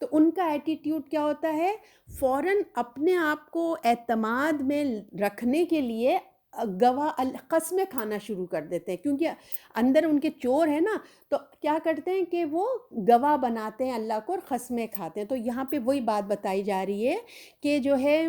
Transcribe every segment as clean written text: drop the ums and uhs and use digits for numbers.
تو ان کا ایٹیٹیوڈ کیا ہوتا ہے، فوراً اپنے آپ کو اعتماد میں رکھنے کے لیے گواہ قسمیں کھانا شروع کر دیتے ہیں، کیونکہ اندر ان کے چور ہیں نا، تو کیا کرتے ہیں کہ وہ گواہ بناتے ہیں اللہ کو اور قسمیں کھاتے ہیں۔ تو یہاں پہ وہی بات بتائی جا رہی ہے کہ جو ہے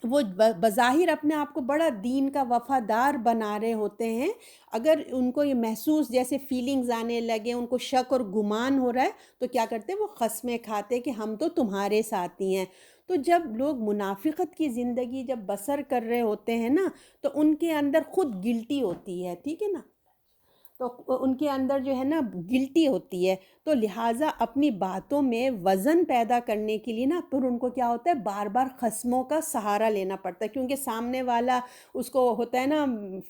وہ بظاہر اپنے آپ کو بڑا دین کا وفادار بنا رہے ہوتے ہیں، اگر ان کو یہ محسوس جیسے فیلنگز آنے لگے، ان کو شک اور گمان ہو رہا ہے، تو کیا کرتے ہیں، وہ قسمیں کھاتے کہ ہم تو تمہارے ساتھی ہیں۔ تو جب لوگ منافقت کی زندگی جب بسر کر رہے ہوتے ہیں نا، تو ان کے اندر خود گلٹی ہوتی ہے، ٹھیک ہے نا، تو ان کے اندر جو ہے نا گلٹی ہوتی ہے، تو لہٰذا اپنی باتوں میں وزن پیدا کرنے کے لیے نا پھر ان کو کیا ہوتا ہے، بار بار قسموں کا سہارا لینا پڑتا ہے، کیونکہ سامنے والا اس کو ہوتا ہے نا،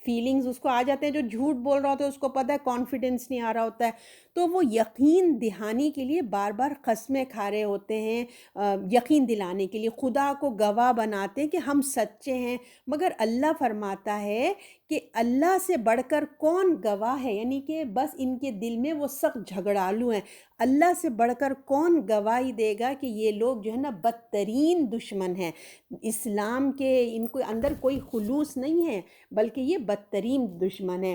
فیلنگز اس کو آ جاتے ہیں، جو جھوٹ بول رہا ہوتا ہے اس کو پتہ ہے کانفیڈنس نہیں آ رہا ہوتا ہے، تو وہ یقین دہانی کے لیے بار بار قسمیں کھا رہے ہوتے ہیں، یقین دلانے کے لیے خدا کو گواہ بناتے ہیں کہ ہم سچے ہیں، مگر اللہ فرماتا ہے کہ اللہ سے بڑھ کر کون گواہ ہے، یعنی کہ بس ان کے دل میں وہ سخت جھگڑالو ہیں، اللہ سے بڑھ کر کون گواہی دے گا کہ یہ لوگ جو ہے نا بدترین دشمن ہیں اسلام کے، ان کو اندر کوئی خلوص نہیں ہے بلکہ یہ بدترین دشمن ہے۔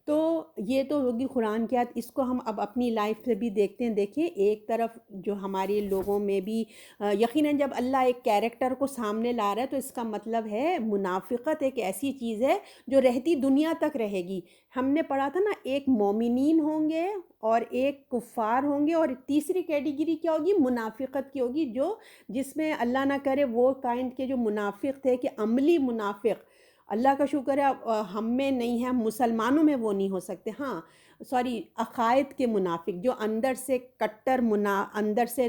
تو یہ تو ہوگی قرآن کی آیت، اس کو ہم اب اپنی لائف سے بھی دیکھتے ہیں۔ دیکھیں ایک طرف جو ہمارے لوگوں میں بھی یقیناً جب اللہ ایک کیریکٹر کو سامنے لا رہا ہے تو اس کا مطلب ہے منافقت ایک ایسی چیز ہے جو رہتی دنیا تک رہے گی۔ ہم نے پڑھا تھا نا، ایک مومنین ہوں گے اور ایک کفار ہوں گے، اور تیسری کیٹیگری کیا ہوگی، منافقت کی ہوگی، جو جس میں اللہ نہ کرے وہ کائنڈ کے جو منافق تھے کہ عملی منافق، اللہ کا شکر ہے ہم میں نہیں ہے، مسلمانوں میں وہ نہیں ہو سکتے، ہاں سوری عقائد کے منافق جو اندر سے کٹر اندر سے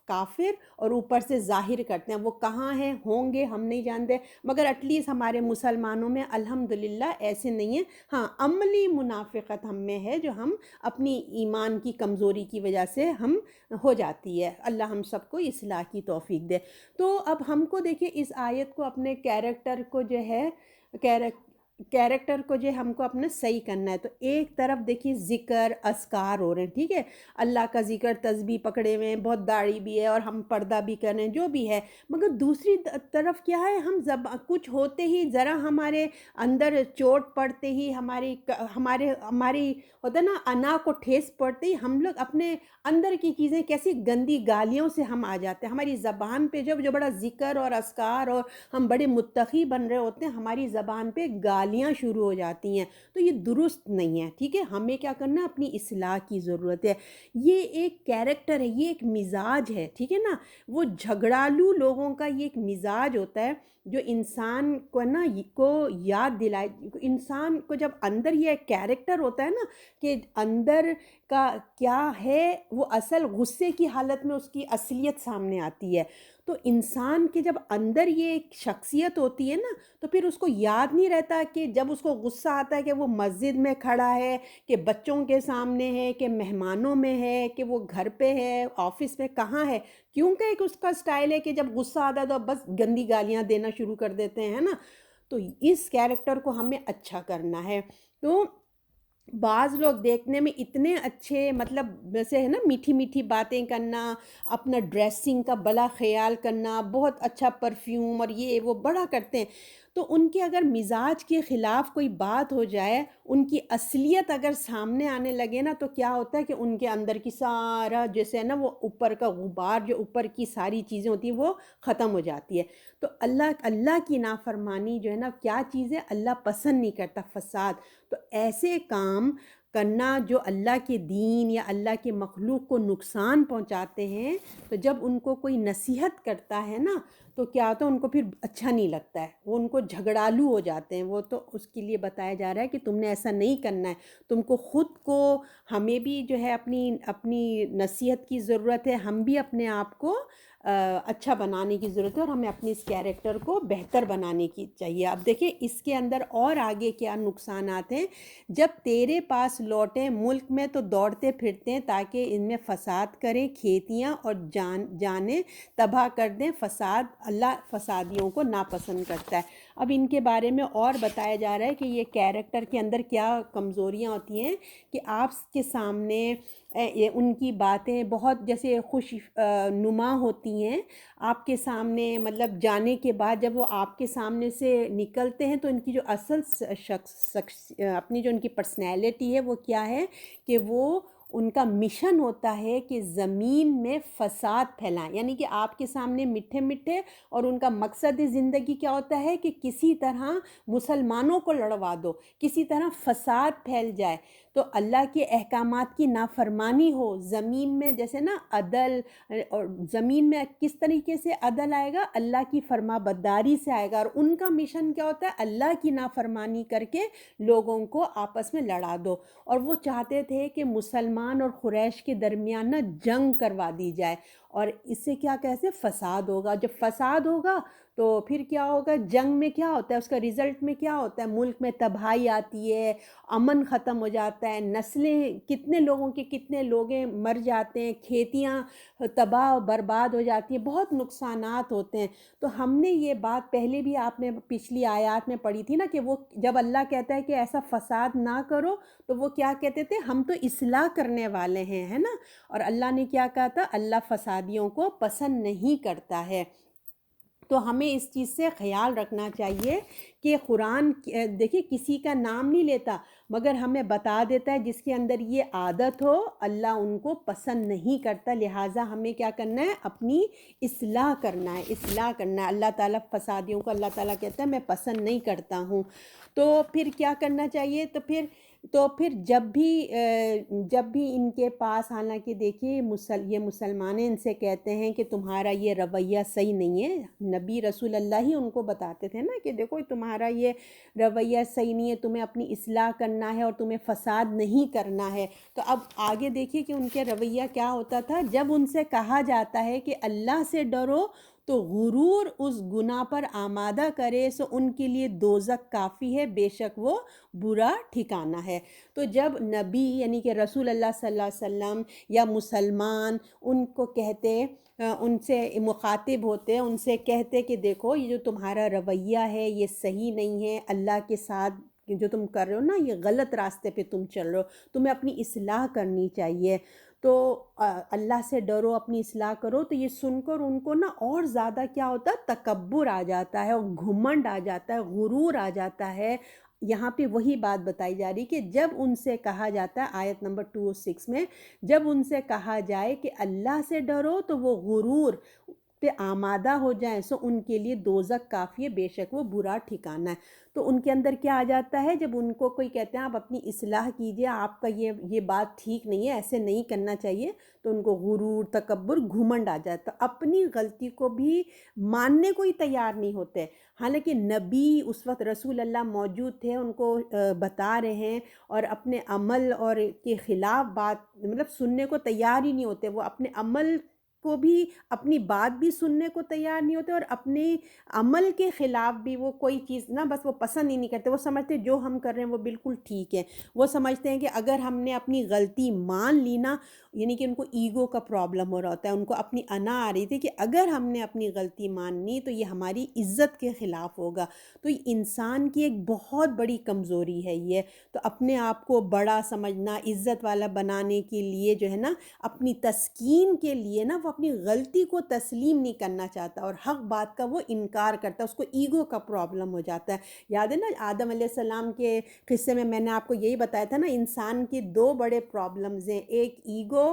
کافر اور اوپر سے ظاہر کرتے ہیں، وہ کہاں ہیں ہوں گے ہم نہیں جانتے، مگر ایٹ لیسٹ ہمارے مسلمانوں میں الحمدللہ ایسے نہیں ہیں۔ ہاں عملی منافقت ہم میں ہے جو ہم اپنی ایمان کی کمزوری کی وجہ سے ہم ہو جاتی ہے، اللہ ہم سب کو اصلاح کی توفیق دے۔ تو اب ہم کو دیکھیں اس آیت کو اپنے کیریکٹر کو جو ہے کیریکٹر کو جو ہم کو اپنا صحیح کرنا ہے، تو ایک طرف دیکھیے ذکر اذکار ہو رہے ہیں، ٹھیک ہے، اللہ کا ذکر، تسبیح پکڑے ہوئے ہیں، بہت داڑھی بھی ہے اور ہم پردہ بھی کر رہے ہیں، جو بھی ہے، مگر دوسری طرف کیا ہے، ہم کچھ ہوتے ہی ذرا ہمارے اندر چوٹ پڑتے ہی، ہماری ہوتا ہے نا انا کو ٹھیس پڑتے ہی، ہم لوگ اپنے اندر کی چیزیں کیسی گندی گالیوں سے ہم آ جاتے ہیں، ہماری زبان پہ جو بڑا ذکر اور اذکار اور ہم بڑے متقی بن رہے ہوتے ہیں، ہماری زبان پہ گالیاں شروع ہو جاتی ہیں، تو یہ درست نہیں ہے، ٹھیک ہے، ہمیں کیا کرنا ہے، اپنی اصلاح کی ضرورت ہے۔ یہ ایک کیریکٹر ہے، یہ ایک مزاج ہے، ٹھیک ہے نا، وہ جھگڑالو لوگوں کا یہ ایک مزاج ہوتا ہے جو انسان کو نا کو یاد دلائے، انسان کو جب اندر یہ کیریکٹر ہوتا ہے نا کہ اندر کا کیا ہے، وہ اصل غصے کی حالت میں اس کی اصلیت سامنے آتی ہے، تو انسان کے جب اندر یہ ایک شخصیت ہوتی ہے نا، تو پھر اس کو یاد نہیں رہتا کہ جب اس کو غصہ آتا ہے کہ وہ مسجد میں کھڑا ہے، کہ بچوں کے سامنے ہے، کہ مہمانوں میں ہے، کہ وہ گھر پہ ہے، آفس میں کہاں ہے، کیونکہ ایک اس کا سٹائل ہے کہ جب غصہ آتا ہے تو بس گندی گالیاں دینا شروع کر دیتے ہیں نا، تو اس کیریکٹر کو ہمیں اچھا کرنا ہے۔ تو بعض لوگ دیکھنے میں اتنے اچھے، مطلب ویسے ہے نا، میٹھی میٹھی باتیں کرنا، اپنا ڈریسنگ کا بڑا خیال کرنا، بہت اچھا پرفیوم اور یہ وہ بڑا کرتے ہیں، تو ان کے اگر مزاج کے خلاف کوئی بات ہو جائے، ان کی اصلیت اگر سامنے آنے لگے نا، تو کیا ہوتا ہے کہ ان کے اندر کی سارا جیسے ہے نا وہ اوپر کا غبار، جو اوپر کی ساری چیزیں ہوتی ہیں وہ ختم ہو جاتی ہے۔ تو اللہ کی نافرمانی جو ہے نا کیا چیز ہے، اللہ پسند نہیں کرتا، فساد۔ تو ایسے کام کرنا جو اللہ کے دین یا اللہ کے مخلوق کو نقصان پہنچاتے ہیں، تو جب ان کو کوئی نصیحت کرتا ہے نا، تو کیا ہوتا ہے، ان کو پھر اچھا نہیں لگتا ہے، وہ ان کو جھگڑالو ہو جاتے ہیں، وہ تو اس کے لیے بتایا جا رہا ہے کہ تم نے ایسا نہیں کرنا ہے، تم کو خود کو، ہمیں بھی جو ہے اپنی نصیحت کی ضرورت ہے، ہم بھی اپنے آپ کو اچھا بنانے کی ضرورت ہے، اور ہمیں اپنی اس کیریکٹر کو بہتر بنانے کی چاہیے۔ اب دیکھیں اس کے اندر اور آگے کیا نقصانات ہیں، جب تیرے پاس لوٹیں ملک میں تو دوڑتے پھرتے ہیں تاکہ ان میں فساد کریں، کھیتیاں اور جانیں تباہ کر دیں، فساد، اللہ فسادیوں کو ناپسند کرتا ہے۔ اب ان کے بارے میں اور بتایا جا رہا ہے کہ یہ کیریکٹر کے اندر کیا کمزوریاں ہوتی ہیں کہ آپ کے سامنے ان کی باتیں بہت جیسے خوش نما ہوتی ہیں آپ کے سامنے، مطلب جانے کے بعد جب وہ آپ کے سامنے سے نکلتے ہیں تو ان کی جو اصل اپنی جو ان کی پرسنالٹی ہے وہ کیا ہے کہ وہ ان کا مشن ہوتا ہے کہ زمین میں فساد پھیلائیں، یعنی کہ آپ کے سامنے میٹھے میٹھے، اور ان کا مقصد زندگی کیا ہوتا ہے کہ کسی طرح مسلمانوں کو لڑوا دو، کسی طرح فساد پھیل جائے، تو اللہ کے احکامات کی نافرمانی ہو زمین میں، جیسے نا عدل، اور زمین میں کس طریقے سے عدل آئے گا؟ اللہ کی فرما برداری سے آئے گا، اور ان کا مشن کیا ہوتا ہے؟ اللہ کی نافرمانی کر کے لوگوں کو آپس میں لڑا دو، اور وہ چاہتے تھے کہ مسلمان اور قریش کے درمیان نا جنگ کروا دی جائے، اور اس سے کیا کیسے فساد ہوگا، جب فساد ہوگا تو پھر کیا ہوگا؟ جنگ میں کیا ہوتا ہے، اس کا رزلٹ میں کیا ہوتا ہے؟ ملک میں تباہی آتی ہے، امن ختم ہو جاتا ہے، نسلیں کتنے لوگوں کے کتنے لوگیں مر جاتے ہیں، کھیتیاں تباہ و برباد ہو جاتی ہیں، بہت نقصانات ہوتے ہیں۔ تو ہم نے یہ بات پہلے بھی آپ نے پچھلی آیات میں پڑھی تھی نا کہ وہ جب اللہ کہتا ہے کہ ایسا فساد نہ کرو تو وہ کیا کہتے تھے؟ ہم تو اصلاح کرنے والے ہیں، ہے نا؟ اور اللہ نے کیا کہا تھا؟ اللہ فسادیوں کو پسند نہیں کرتا ہے۔ تو ہمیں اس چیز سے خیال رکھنا چاہیے کہ قرآن دیکھیے کسی کا نام نہیں لیتا، مگر ہمیں بتا دیتا ہے جس کے اندر یہ عادت ہو اللہ ان کو پسند نہیں کرتا، لہٰذا ہمیں کیا کرنا ہے؟ اپنی اصلاح کرنا ہے، اصلاح کرنا ہے۔ اللہ تعالیٰ فسادیوں کو اللہ تعالیٰ کہتا ہے میں پسند نہیں کرتا ہوں۔ تو پھر کیا کرنا چاہیے؟ تو پھر جب بھی ان کے پاس، حالانکہ دیکھیے یہ مسلمان ان سے کہتے ہیں کہ تمہارا یہ رویہ صحیح نہیں ہے، نبی رسول اللہ ہی ان کو بتاتے تھے نا کہ دیکھو تمہارا یہ رویہ صحیح نہیں ہے، تمہیں اپنی اصلاح کرنا ہے اور تمہیں فساد نہیں کرنا ہے۔ تو اب آگے دیکھیے کہ ان کے رویہ کیا ہوتا تھا، جب ان سے کہا جاتا ہے کہ اللہ سے ڈرو تو غرور اس گناہ پر آمادہ کرے، سو ان کے لیے دوزخ کافی ہے، بے شک وہ برا ٹھکانہ ہے۔ تو جب نبی یعنی کہ رسول اللہ صلی اللہ علیہ وسلم یا مسلمان ان کو کہتے، ان سے مخاطب ہوتے، ان سے کہتے کہ دیکھو یہ جو تمہارا رویہ ہے یہ صحیح نہیں ہے، اللہ کے ساتھ جو تم کر رہے ہو نا یہ غلط راستے پہ تم چل رہے ہو، تمہیں اپنی اصلاح کرنی چاہیے، تو اللہ سے ڈرو، اپنی اصلاح کرو۔ تو یہ سن کر ان کو نا اور زیادہ کیا ہوتا ہے؟ تکبر آ جاتا ہے، اور گھمنڈ آ جاتا ہے، غرور آ جاتا ہے۔ یہاں پہ وہی بات بتائی جا رہی کہ جب ان سے کہا جاتا ہے آیت نمبر 206 میں، جب ان سے کہا جائے کہ اللہ سے ڈرو تو وہ غرور پہ آمادہ ہو جائیں، سو ان کے لیے دوزخ کافی ہے، بے شک وہ برا ٹھکانہ ہے۔ تو ان کے اندر کیا آ جاتا ہے؟ جب ان کو کوئی کہتے ہیں آپ اپنی اصلاح کیجئے، آپ کا یہ بات ٹھیک نہیں ہے، ایسے نہیں کرنا چاہیے، تو ان کو غرور، تکبر، گھمنڈ آ جاتا ہے، اپنی غلطی کو بھی ماننے کو ہی تیار نہیں ہوتے۔ حالانکہ نبی اس وقت رسول اللہ موجود تھے، ان کو بتا رہے ہیں، اور اپنے عمل اور کے خلاف بات مطلب سننے کو تیار ہی نہیں ہوتے، وہ اپنے عمل کو بھی، اپنی بات بھی سننے کو تیار نہیں ہوتے، اور اپنے عمل کے خلاف بھی وہ کوئی چیز نہ بس وہ پسند ہی نہیں کرتے، وہ سمجھتے ہیں جو ہم کر رہے ہیں وہ بالکل ٹھیک ہے، وہ سمجھتے ہیں کہ اگر ہم نے اپنی غلطی مان لی نا، یعنی کہ ان کو ایگو کا پرابلم ہو رہا ہوتا ہے، ان کو اپنی انا آ رہی تھی کہ اگر ہم نے اپنی غلطی ماننی تو یہ ہماری عزت کے خلاف ہوگا۔ تو یہ انسان کی ایک بہت بڑی کمزوری ہے یہ، تو اپنے آپ کو بڑا سمجھنا، عزت والا بنانے کے لیے جو ہے نا، اپنی تسکین کے لیے نا وہ اپنی غلطی کو تسلیم نہیں کرنا چاہتا، اور حق بات کا وہ انکار کرتا ہے، اس کو ایگو کا پرابلم ہو جاتا ہے۔ یاد ہے نا آدم علیہ السلام کے قصے میں نے آپ کو یہی بتایا تھا نا، انسان کی دو بڑے پرابلمز ہیں، ایک ایگو،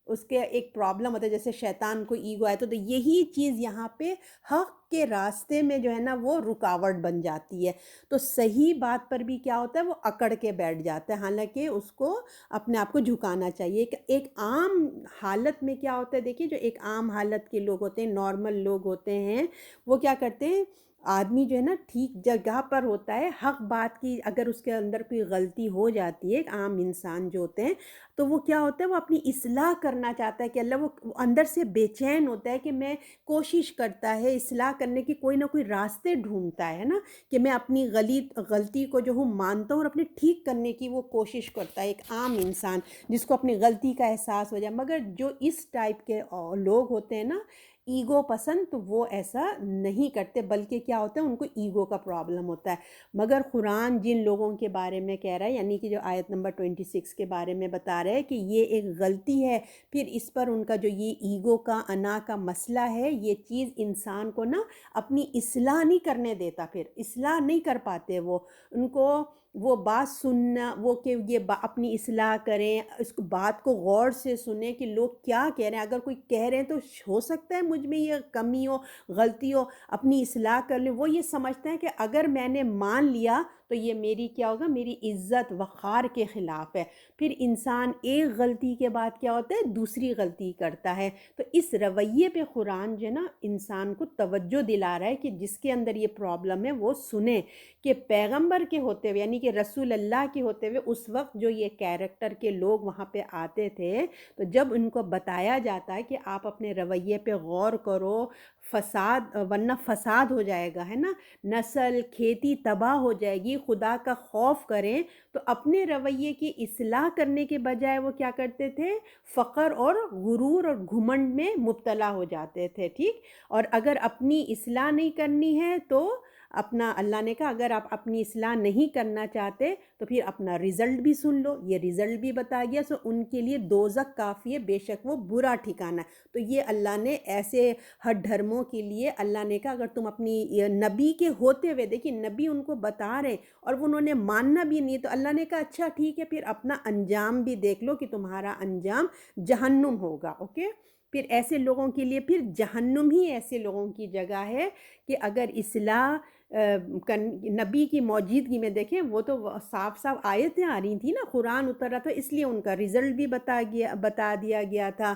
اس کے ایک پرابلم ہوتا ہے جیسے شیطان کو ایگو آئے، تو یہی چیز یہاں پہ حق کے راستے میں جو ہے نا وہ رکاوٹ بن جاتی ہے، تو صحیح بات پر بھی کیا ہوتا ہے؟ وہ اکڑ کے بیٹھ جاتا ہے، حالانکہ اس کو اپنے آپ کو جھکانا چاہیے۔ ایک عام حالت میں کیا ہوتا ہے؟ دیکھیے جو ایک عام حالت کے لوگ ہوتے ہیں، نارمل لوگ ہوتے ہیں، وہ کیا کرتے ہیں؟ آدمی جو ہے نا ٹھیک جگہ پر ہوتا ہے، حق بات کی اگر اس کے اندر کوئی غلطی ہو جاتی ہے، ایک عام انسان جو ہوتے ہیں تو وہ کیا ہوتا ہے؟ وہ اپنی اصلاح کرنا چاہتا ہے کہ اللہ، وہ اندر سے بے چین ہوتا ہے کہ میں کوشش کرتا ہے اصلاح کرنے کی، کوئی نہ کوئی راستے ڈھونڈتا ہے نا، کہ میں اپنی غلطی کو جو ہوں مانتا ہوں اور اپنے ٹھیک کرنے کی وہ کوشش کرتا ہے، ایک عام انسان جس کو اپنی غلطی کا احساس ہو جائے۔ مگر جو اس ٹائپ کے لوگ ہوتے ہیں نا، ایگو پسند تو وہ ایسا نہیں کرتے، بلکہ کیا ہوتا ہے ان کو ایگو کا پرابلم ہوتا ہے۔ مگر قرآن جن لوگوں کے بارے میں کہہ رہا ہے، یعنی کہ جو آیت نمبر 26 کے بارے میں بتا رہا ہے کہ یہ ایک غلطی ہے، پھر اس پر ان کا جو یہ ایگو کا انا کا مسئلہ ہے، یہ چیز انسان کو نا اپنی اصلاح نہیں کرنے دیتا، پھر اصلاح نہیں کر پاتے وہ، ان کو وہ بات سننا، وہ کہ یہ اپنی اصلاح کریں، اس بات کو غور سے سنیں کہ لوگ کیا کہہ رہے ہیں، اگر کوئی کہہ رہے ہیں تو ہو سکتا ہے مجھ میں یہ کمی ہو، غلطی ہو، اپنی اصلاح کر لیں۔ وہ یہ سمجھتے ہیں کہ اگر میں نے مان لیا تو یہ میری کیا ہوگا، میری عزت وقار کے خلاف ہے، پھر انسان ایک غلطی کے بعد کیا ہوتا ہے دوسری غلطی کرتا ہے۔ تو اس رویے پہ قرآن جو ہے نا انسان کو توجہ دلا رہا ہے کہ جس کے اندر یہ پرابلم ہے وہ سنیں، کہ پیغمبر کے ہوتے ہوئے یعنی کہ رسول اللہ کے ہوتے ہوئے اس وقت جو یہ کیریکٹر کے لوگ وہاں پہ آتے تھے، تو جب ان کو بتایا جاتا ہے کہ آپ اپنے رویے پہ غور کرو، فساد ورنہ فساد ہو جائے گا، ہے نا، نسل کھیتی تباہ ہو جائے گی، خدا کا خوف کریں، تو اپنے رویے کی اصلاح کرنے کے بجائے وہ کیا کرتے تھے، فقر اور غرور اور گھمنڈ میں مبتلا ہو جاتے تھے، ٹھیک۔ اور اگر اپنی اصلاح نہیں کرنی ہے تو اپنا، اللہ نے کہا اگر آپ اپنی اصلاح نہیں کرنا چاہتے تو پھر اپنا رزلٹ بھی سن لو، یہ رزلٹ بھی بتا گیا، سو ان کے لیے دوزخ کافی ہے، بے شک وہ برا ٹھکانہ ہے۔ تو یہ اللہ نے ایسے ہر دھرموں کے لیے اللہ نے کہا اگر تم اپنی نبی کے ہوتے ہوئے، دیکھیں نبی ان کو بتا رہے اور وہ انہوں نے ماننا بھی نہیں، تو اللہ نے کہا اچھا ٹھیک ہے پھر اپنا انجام بھی دیکھ لو کہ تمہارا انجام جہنم ہوگا، اوکے۔ پھر ایسے لوگوں کے لیے پھر جہنم ہی ایسے لوگوں کی جگہ ہے کہ اگر اصلاح نبی کی موجودگی میں دیکھیں، وہ تو صاف صاف آیتیں آ رہی تھیں نا، قرآن اتر رہا تھا، اس لیے ان کا رزلٹ بھی بتا دیا گیا تھا۔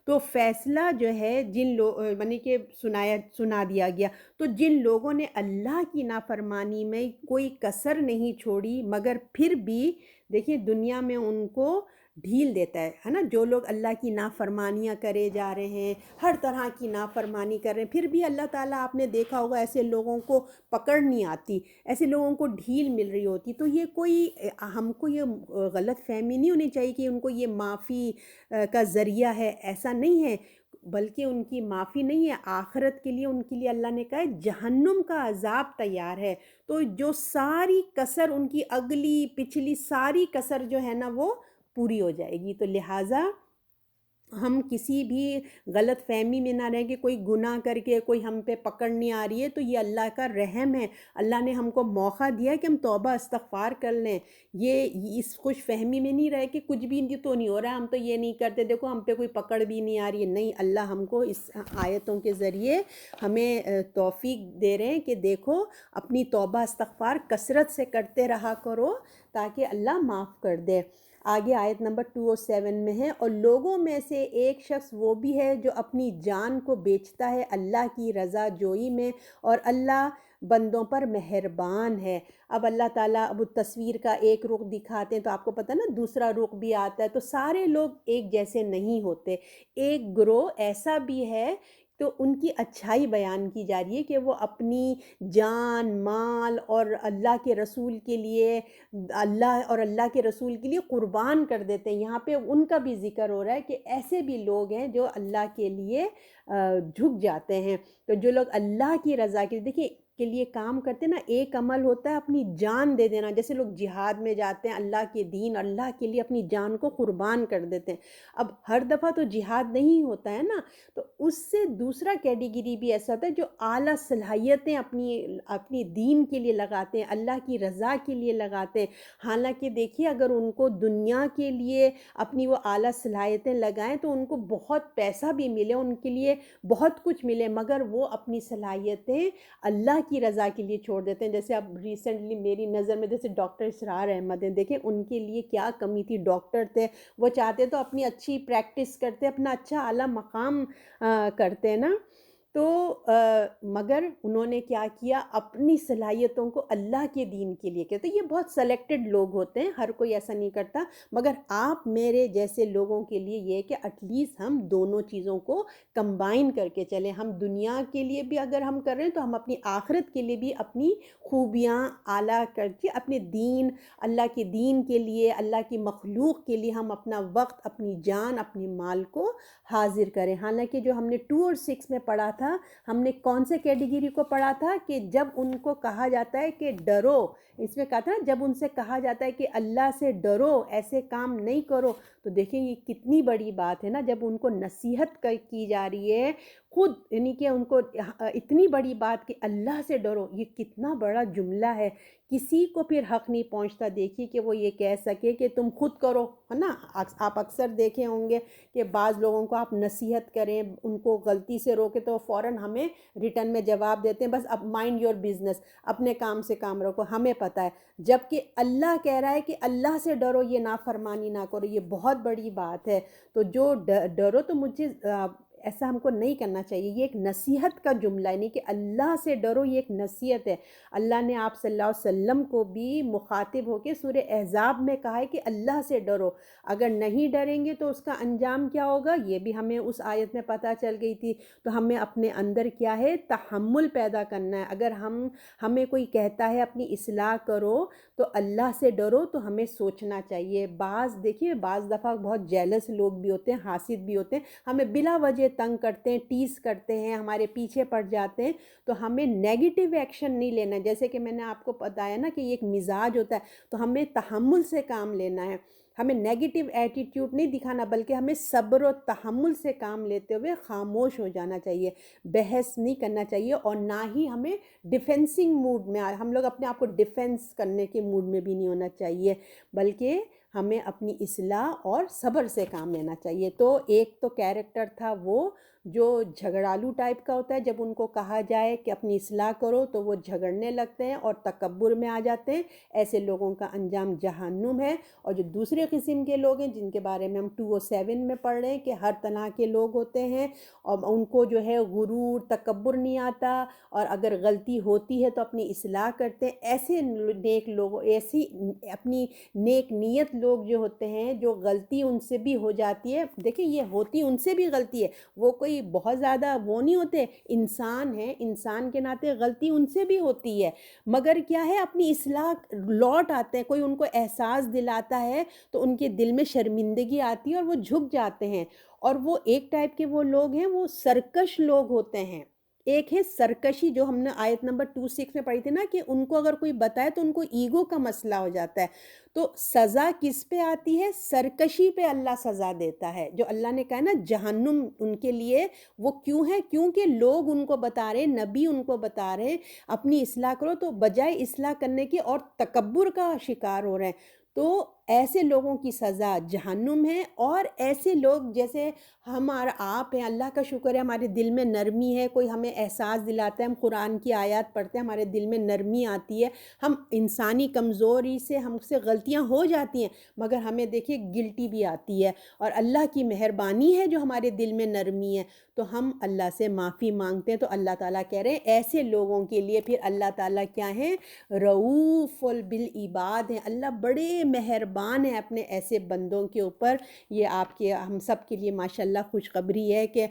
تو فیصلہ جو ہے جن یعنی کہ سنا دیا گیا، تو جن لوگوں نے اللہ کی نافرمانی میں کوئی کسر نہیں چھوڑی، مگر پھر بھی دیکھیں دنیا میں ان کو ڈھیل دیتا ہے نا، جو لوگ اللہ کی نافرمانیاں کرے جا رہے ہیں، ہر طرح کی نافرمانی کر رہے ہیں، پھر بھی اللہ تعالیٰ آپ نے دیکھا ہوگا ایسے لوگوں کو پکڑ نہیں آتی، ایسے لوگوں کو ڈھیل مل رہی ہوتی، تو یہ کوئی ہم کو یہ غلط فہمی نہیں ہونی چاہیے کہ ان کو یہ معافی کا ذریعہ ہے، ایسا نہیں ہے، بلکہ ان کی معافی نہیں ہے، آخرت کے لیے ان کے لیے اللہ نے کہا ہے جہنم کا عذاب تیار ہے۔ تو جو ساری کسر ان کی اگلی پچھلی ساری کسر جو ہے نا وہ پوری ہو جائے گی۔ تو لہٰذا ہم کسی بھی غلط فہمی میں نہ رہیں کہ کوئی گناہ کر کے کوئی ہم پہ پکڑ نہیں آ رہی ہے تو یہ اللہ کا رحم ہے، اللہ نے ہم کو موقع دیا ہے کہ ہم توبہ استغفار کر لیں، یہ اس خوش فہمی میں نہیں رہے کہ کچھ بھی تو نہیں ہو رہا ہے، ہم تو یہ نہیں کرتے، دیکھو ہم پہ کوئی پکڑ بھی نہیں آ رہی ہے، نہیں، اللہ ہم کو اس آیتوں کے ذریعے ہمیں توفیق دے رہے ہیں کہ دیکھو اپنی توبہ استغفار کثرت سے کرتے رہا کرو تاکہ اللہ معاف کر دے۔ آگے آیت نمبر 207 میں ہے، اور لوگوں میں سے ایک شخص وہ بھی ہے جو اپنی جان کو بیچتا ہے اللہ کی رضا جوئی میں، اور اللہ بندوں پر مہربان ہے۔ اب اللہ تعالیٰ اب تصویر کا ایک رخ دکھاتے ہیں تو آپ کو پتہ نا دوسرا رخ بھی آتا ہے، تو سارے لوگ ایک جیسے نہیں ہوتے، ایک گروہ ایسا بھی ہے، تو ان کی اچھائی بیان کی جا رہی ہے کہ وہ اپنی جان مال اور اللہ کے رسول کے لیے، اللہ اور اللہ کے رسول کے لیے قربان کر دیتے ہیں۔ یہاں پہ ان کا بھی ذکر ہو رہا ہے کہ ایسے بھی لوگ ہیں جو اللہ کے لیے جھک جاتے ہیں۔ تو جو لوگ اللہ کی رضا کے دیکھیں کے لیے کام کرتے ہیں نا، ایک عمل ہوتا ہے اپنی جان دے دینا، جیسے لوگ جہاد میں جاتے ہیں اللہ کے دین اللہ کے لیے اپنی جان کو قربان کر دیتے ہیں۔ اب ہر دفعہ تو جہاد نہیں ہوتا ہے نا، تو اس سے دوسرا کیٹیگری بھی ایسا ہوتا ہے جو اعلیٰ صلاحیتیں اپنی دین کے لیے لگاتے ہیں، اللہ کی رضا کے لیے لگاتے ہیں۔ حالانکہ دیکھیے اگر ان کو دنیا کے لیے اپنی وہ اعلیٰ صلاحیتیں لگائیں تو ان کو بہت پیسہ بھی ملے، ان کے لیے بہت کچھ ملے، مگر وہ اپنی صلاحیتیں اللہ کی رضا کے لیے چھوڑ دیتے ہیں۔ جیسے اب ریسنٹلی میری نظر میں جیسے ڈاکٹر اسرار احمد ہیں، دیکھیں ان کے لیے کیا کمی تھی، ڈاکٹر تھے، وہ چاہتے تو اپنی اچھی پریکٹس کرتے، اپنا اچھا اعلیٰ مقام کرتے نا، تو مگر انہوں نے کیا کیا، اپنی صلاحیتوں کو اللہ کے دین کے لیے کیا. تو یہ بہت سلیکٹڈ لوگ ہوتے ہیں، ہر کوئی ایسا نہیں کرتا. مگر آپ میرے جیسے لوگوں کے لیے یہ کہ ایٹ لیسٹ ہم دونوں چیزوں کو کمبائن کر کے چلیں. ہم دنیا کے لیے بھی اگر ہم کر رہے ہیں تو ہم اپنی آخرت کے لیے بھی اپنی خوبیاں اعلیٰ کر کے اپنے دین، اللہ کے دین کے لیے، اللہ کی مخلوق کے لیے ہم اپنا وقت، اپنی جان، اپنی مال کو حاضر کریں. حالانکہ جو ہم نے 2 اور 6 میں پڑھا تھا، ہم نے کون سے کیٹیگری کو پڑھا تھا کہ جب ان کو کہا جاتا ہے کہ ڈرو، اس میں کہا تھا نا، جب ان سے کہا جاتا ہے کہ اللہ سے ڈرو، ایسے کام نہیں کرو، تو دیکھیں یہ کتنی بڑی بات ہے نا. جب ان کو نصیحت کی جا رہی ہے خود، یعنی کہ ان کو اتنی بڑی بات کہ اللہ سے ڈرو، یہ کتنا بڑا جملہ ہے. کسی کو پھر حق نہیں پہنچتا دیکھیے کہ وہ یہ کہہ سکے کہ تم خود کرو، ہے نا. آپ اکثر دیکھے ہوں گے کہ بعض لوگوں کو آپ نصیحت کریں، ان کو غلطی سے روکے تو فوراً ہمیں ریٹرن میں جواب دیتے ہیں بس اب مائنڈ یور بزنس، اپنے کام سے کام رکھو، ہمیں پتہ ہے. جبکہ اللہ کہہ رہا ہے کہ اللہ سے ڈرو، یہ نافرمانی نہ کرو، یہ بہت بڑی بات ہے. تو جو ڈرو، تو مجھے ایسا ہم کو نہیں کرنا چاہیے. یہ ایک نصیحت کا جملہ ہے، نہیں کہ اللہ سے ڈرو، یہ ایک نصیحت ہے. اللہ نے آپ صلی اللہ علیہ وسلم کو بھی مخاطب ہو کے سورہ احزاب میں کہا ہے کہ اللہ سے ڈرو. اگر نہیں ڈریں گے تو اس کا انجام کیا ہوگا، یہ بھی ہمیں اس آیت میں پتہ چل گئی تھی. تو ہمیں اپنے اندر کیا ہے، تحمل پیدا کرنا ہے. اگر ہمیں کوئی کہتا ہے اپنی اصلاح کرو تو اللہ سے ڈرو، تو ہمیں سوچنا چاہیے. دیکھیے بعض دفعہ بہت جیلس لوگ بھی ہوتے ہیں، حاسد بھی ہوتے ہیں، ہمیں بلا وجہ تنگ کرتے ہیں، ٹیز کرتے ہیں، ہمارے پیچھے پڑ جاتے ہیں. تو ہمیں نیگیٹو ایکشن نہیں لینا ہے. جیسے کہ میں نے آپ کو بتایا نا کہ یہ ایک مزاج ہوتا ہے، تو ہمیں تحمل سے کام لینا ہے. ہمیں نیگیٹو ایٹیٹیوڈ نہیں دکھانا، بلکہ ہمیں صبر و تحمل سے کام لیتے ہوئے خاموش ہو جانا چاہیے. بحث نہیں کرنا چاہیے، اور نہ ہی ہمیں ڈیفینسنگ موڈ میں ہم لوگ اپنے آپ کو ڈیفینس کرنے کے موڈ میں بھی نہیں ہونا چاہیے، بلکہ ہمیں اپنی اصلاح اور صبر سے کام لینا چاہیے. تو ایک تو کیریکٹر تھا وہ جو جھگڑالو ٹائپ کا ہوتا ہے، جب ان کو کہا جائے کہ اپنی اصلاح کرو تو وہ جھگڑنے لگتے ہیں اور تکبر میں آ جاتے ہیں. ایسے لوگوں کا انجام جہنم ہے. اور جو دوسرے قسم کے لوگ ہیں جن کے بارے میں ہم 207 میں پڑھ رہے ہیں کہ ہر طرح کے لوگ ہوتے ہیں، اور ان کو جو ہے غرور، تکبر نہیں آتا، اور اگر غلطی ہوتی ہے تو اپنی اصلاح کرتے ہیں. ایسے نیک لوگ، ایسی اپنی نیک نیت لوگ جو ہوتے ہیں، جو غلطی ان سے بھی ہو جاتی ہے، دیکھیں یہ ہوتی ان سے بھی غلطی ہے، وہ کوئی بہت زیادہ وہ نہیں ہوتے، انسان ہیں، انسان کے ناطے غلطی ان سے بھی ہوتی ہے. مگر کیا ہے، اپنی اصلاح لوٹ آتے ہیں. کوئی ان کو احساس دلاتا ہے تو ان کے دل میں شرمندگی آتی ہے اور وہ جھک جاتے ہیں. اور وہ ایک ٹائپ کے وہ لوگ ہیں، وہ سرکش لوگ ہوتے ہیں. ایک ہے سرکشی، جو ہم نے آیت نمبر 26 میں پڑھی تھی نا، کہ ان کو اگر کوئی بتائے تو ان کو ایگو کا مسئلہ ہو جاتا ہے. تو سزا کس پہ آتی ہے؟ سرکشی پہ اللہ سزا دیتا ہے. جو اللہ نے کہا نا جہنم ان کے لیے، وہ کیوں ہے؟ کیونکہ لوگ ان کو بتا رہے، نبی ان کو بتا رہے اپنی اصلاح کرو، تو بجائے اصلاح کرنے کے اور تکبر کا شکار ہو رہے ہیں. تو ایسے لوگوں کی سزا جہنم ہے. اور ایسے لوگ جیسے ہمارا آپ ہیں، اللہ کا شکر ہے ہمارے دل میں نرمی ہے، کوئی ہمیں احساس دلاتا ہے، ہم قرآن کی آیات پڑھتے ہیں، ہمارے دل میں نرمی آتی ہے. ہم انسانی کمزوری سے ہم سے غلطیاں ہو جاتی ہیں، مگر ہمیں دیکھیے گلٹی بھی آتی ہے، اور اللہ کی مہربانی ہے جو ہمارے دل میں نرمی ہے. تو ہم اللہ سے معافی مانگتے ہیں. تو اللہ تعالیٰ کہہ رہے ہیں ایسے لوگوں کے لیے پھر اللہ تعالیٰ کیا ہیں؟ رؤوف بالعباد ہیں. اللہ بڑے مہربان ہیں اپنے ایسے بندوں کے اوپر. یہ آپ کے ہم سب کے لیے ماشاءاللہ خوشخبری ہے کہ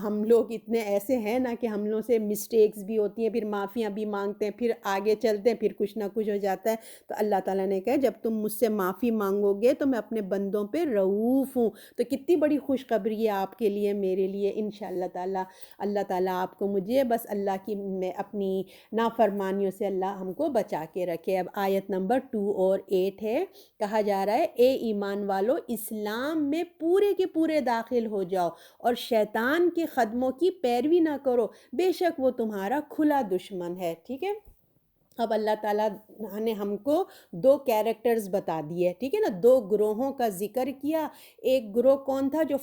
ہم لوگ اتنے ایسے ہیں نا کہ ہم لوگ سے مسٹیکس بھی ہوتی ہیں، پھر معافیاں بھی مانگتے ہیں، پھر آگے چلتے ہیں، پھر کچھ نہ کچھ ہو جاتا ہے. تو اللہ تعالیٰ نے کہا جب تم مجھ سے معافی مانگو گے تو میں اپنے بندوں پہ رؤوف ہوں. تو کتنی بڑی خوشخبری ہے آپ کے لیے، میرے لیے. انشاءاللہ تعالیٰ اللہ تعالیٰ آپ کو مجھے بس اللہ کی میں اپنی نافرمانیوں سے اللہ ہم کو بچا کے رکھے. اب آیت نمبر 2 اور 8 ہے. کہا جا رہا ہے اے ایمان والو، اسلام میں پورے کے پورے داخل ہو جاؤ اور شیطان کے قدموں کی پیروی نہ کرو، بے شک وہ تمہارا کھلا دشمن ہے. ٹھیک ہے. اب اللہ تعالیٰ نے ہم کو 2 کیریکٹرز بتا دیے، ٹھیک ہے نا، 2 گروہوں کا ذکر کیا. ایک گروہ کون تھا؟ جو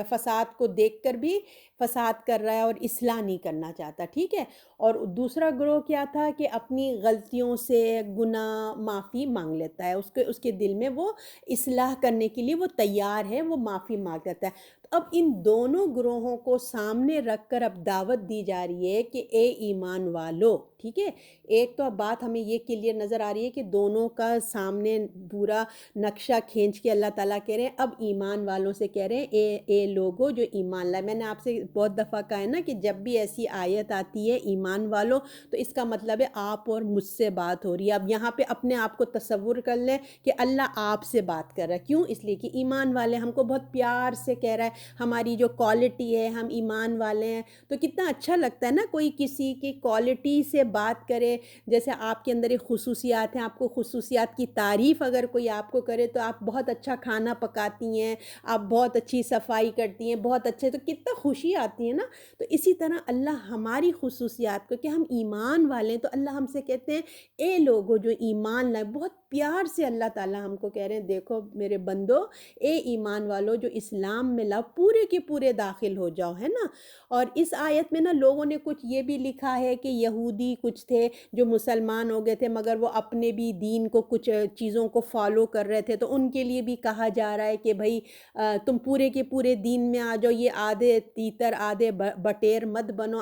فساد کو دیکھ کر بھی فساد کر رہا ہے اور اصلاح نہیں کرنا چاہتا. ٹھیک ہے. اور دوسرا گروہ کیا تھا؟ کہ اپنی غلطیوں سے گناہ معافی مانگ لیتا ہے، اس کے دل میں وہ اصلاح کرنے کے لیے وہ تیار ہے، وہ معافی مانگ لیتا ہے. اب ان دونوں گروہوں کو سامنے رکھ کر اب دعوت دی جا رہی ہے کہ اے ایمان والو، ٹھیک ہے۔ ایک تو اب بات ہمیں یہ کلیئر نظر آ رہی ہے کہ دونوں کا سامنے پورا نقشہ کھینچ کے اللہ تعالیٰ کہہ رہے ہیں اب ایمان والوں سے کہہ رہے ہیں اے لوگو جو ایمان لائے۔ میں نے آپ سے بہت دفعہ کہا ہے نا کہ جب بھی ایسی آیت آتی ہے ایمان والو، تو اس کا مطلب ہے آپ اور مجھ سے بات ہو رہی ہے۔ اب یہاں پہ اپنے آپ کو تصور کر لیں کہ اللہ آپ سے بات کر رہا ہے، کیوں؟ اس لیے کہ ایمان والے ہم کو بہت پیار سے کہہ رہا ہے، ہماری جو کوالٹی ہے ہم ایمان والے ہیں۔ تو کتنا اچھا لگتا ہے نا کوئی کسی کی کوالٹی سے بات کرے، جیسے آپ کے اندر ایک خصوصیات ہیں، آپ کو خصوصیات کی تعریف اگر کوئی آپ کو کرے تو آپ بہت اچھا کھانا پکاتی ہیں، آپ بہت اچھی صفائی کرتی ہیں، بہت اچھے، تو کتنا خوشی آتی ہے نا۔ تو اسی طرح اللہ ہماری خصوصیات کو کہ ہم ایمان والے ہیں، تو اللہ ہم سے کہتے ہیں اے لوگو جو ایمان لائے، بہت پیار سے اللہ تعالیٰ ہم کو کہہ رہے ہیں دیکھو میرے بندو، اے ایمان والو جو اسلام میں لاؤ، پورے کے پورے داخل ہو جاؤ، ہے نا۔ اور اس آیت میں نا لوگوں نے کچھ یہ بھی لکھا ہے کہ یہودی کچھ تھے جو مسلمان ہو گئے تھے مگر وہ اپنے بھی دین کو کچھ چیزوں کو فالو کر رہے تھے، تو ان کے لیے بھی کہا جا رہا ہے کہ بھائی تم پورے کے پورے دین میں آ جاؤ، یہ آدھے تیتر آدھے بٹیر مت بنو،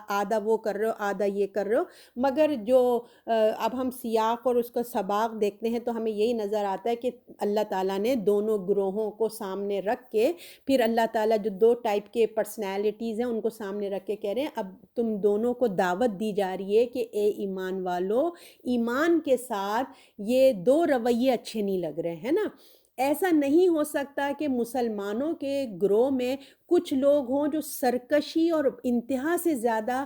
آدھا وہ کر رہے ہو آدھا یہ کر رہے ہو۔ مگر جو اب ہم سیاق اور اس کا سباق دیکھتے ہیں تو ہمیں یہی نظر آتا ہے کہ اللہ تعالیٰ نے دونوں گروہوں کو سامنے رکھ کے پھر اللہ تعالیٰ جو دو ٹائپ کے پرسنالٹیز ہیں ان کو سامنے رکھ کے کہہ رہے ہیں اب تم دونوں کو دعوت دی جا رہی ہے کہ اے ایمان والو، ایمان کے ساتھ یہ دو رویے اچھے نہیں لگ رہے ہیں نا۔ ایسا نہیں ہو سکتا کہ مسلمانوں کے گروہ میں کچھ لوگ ہوں جو سرکشی اور انتہا سے زیادہ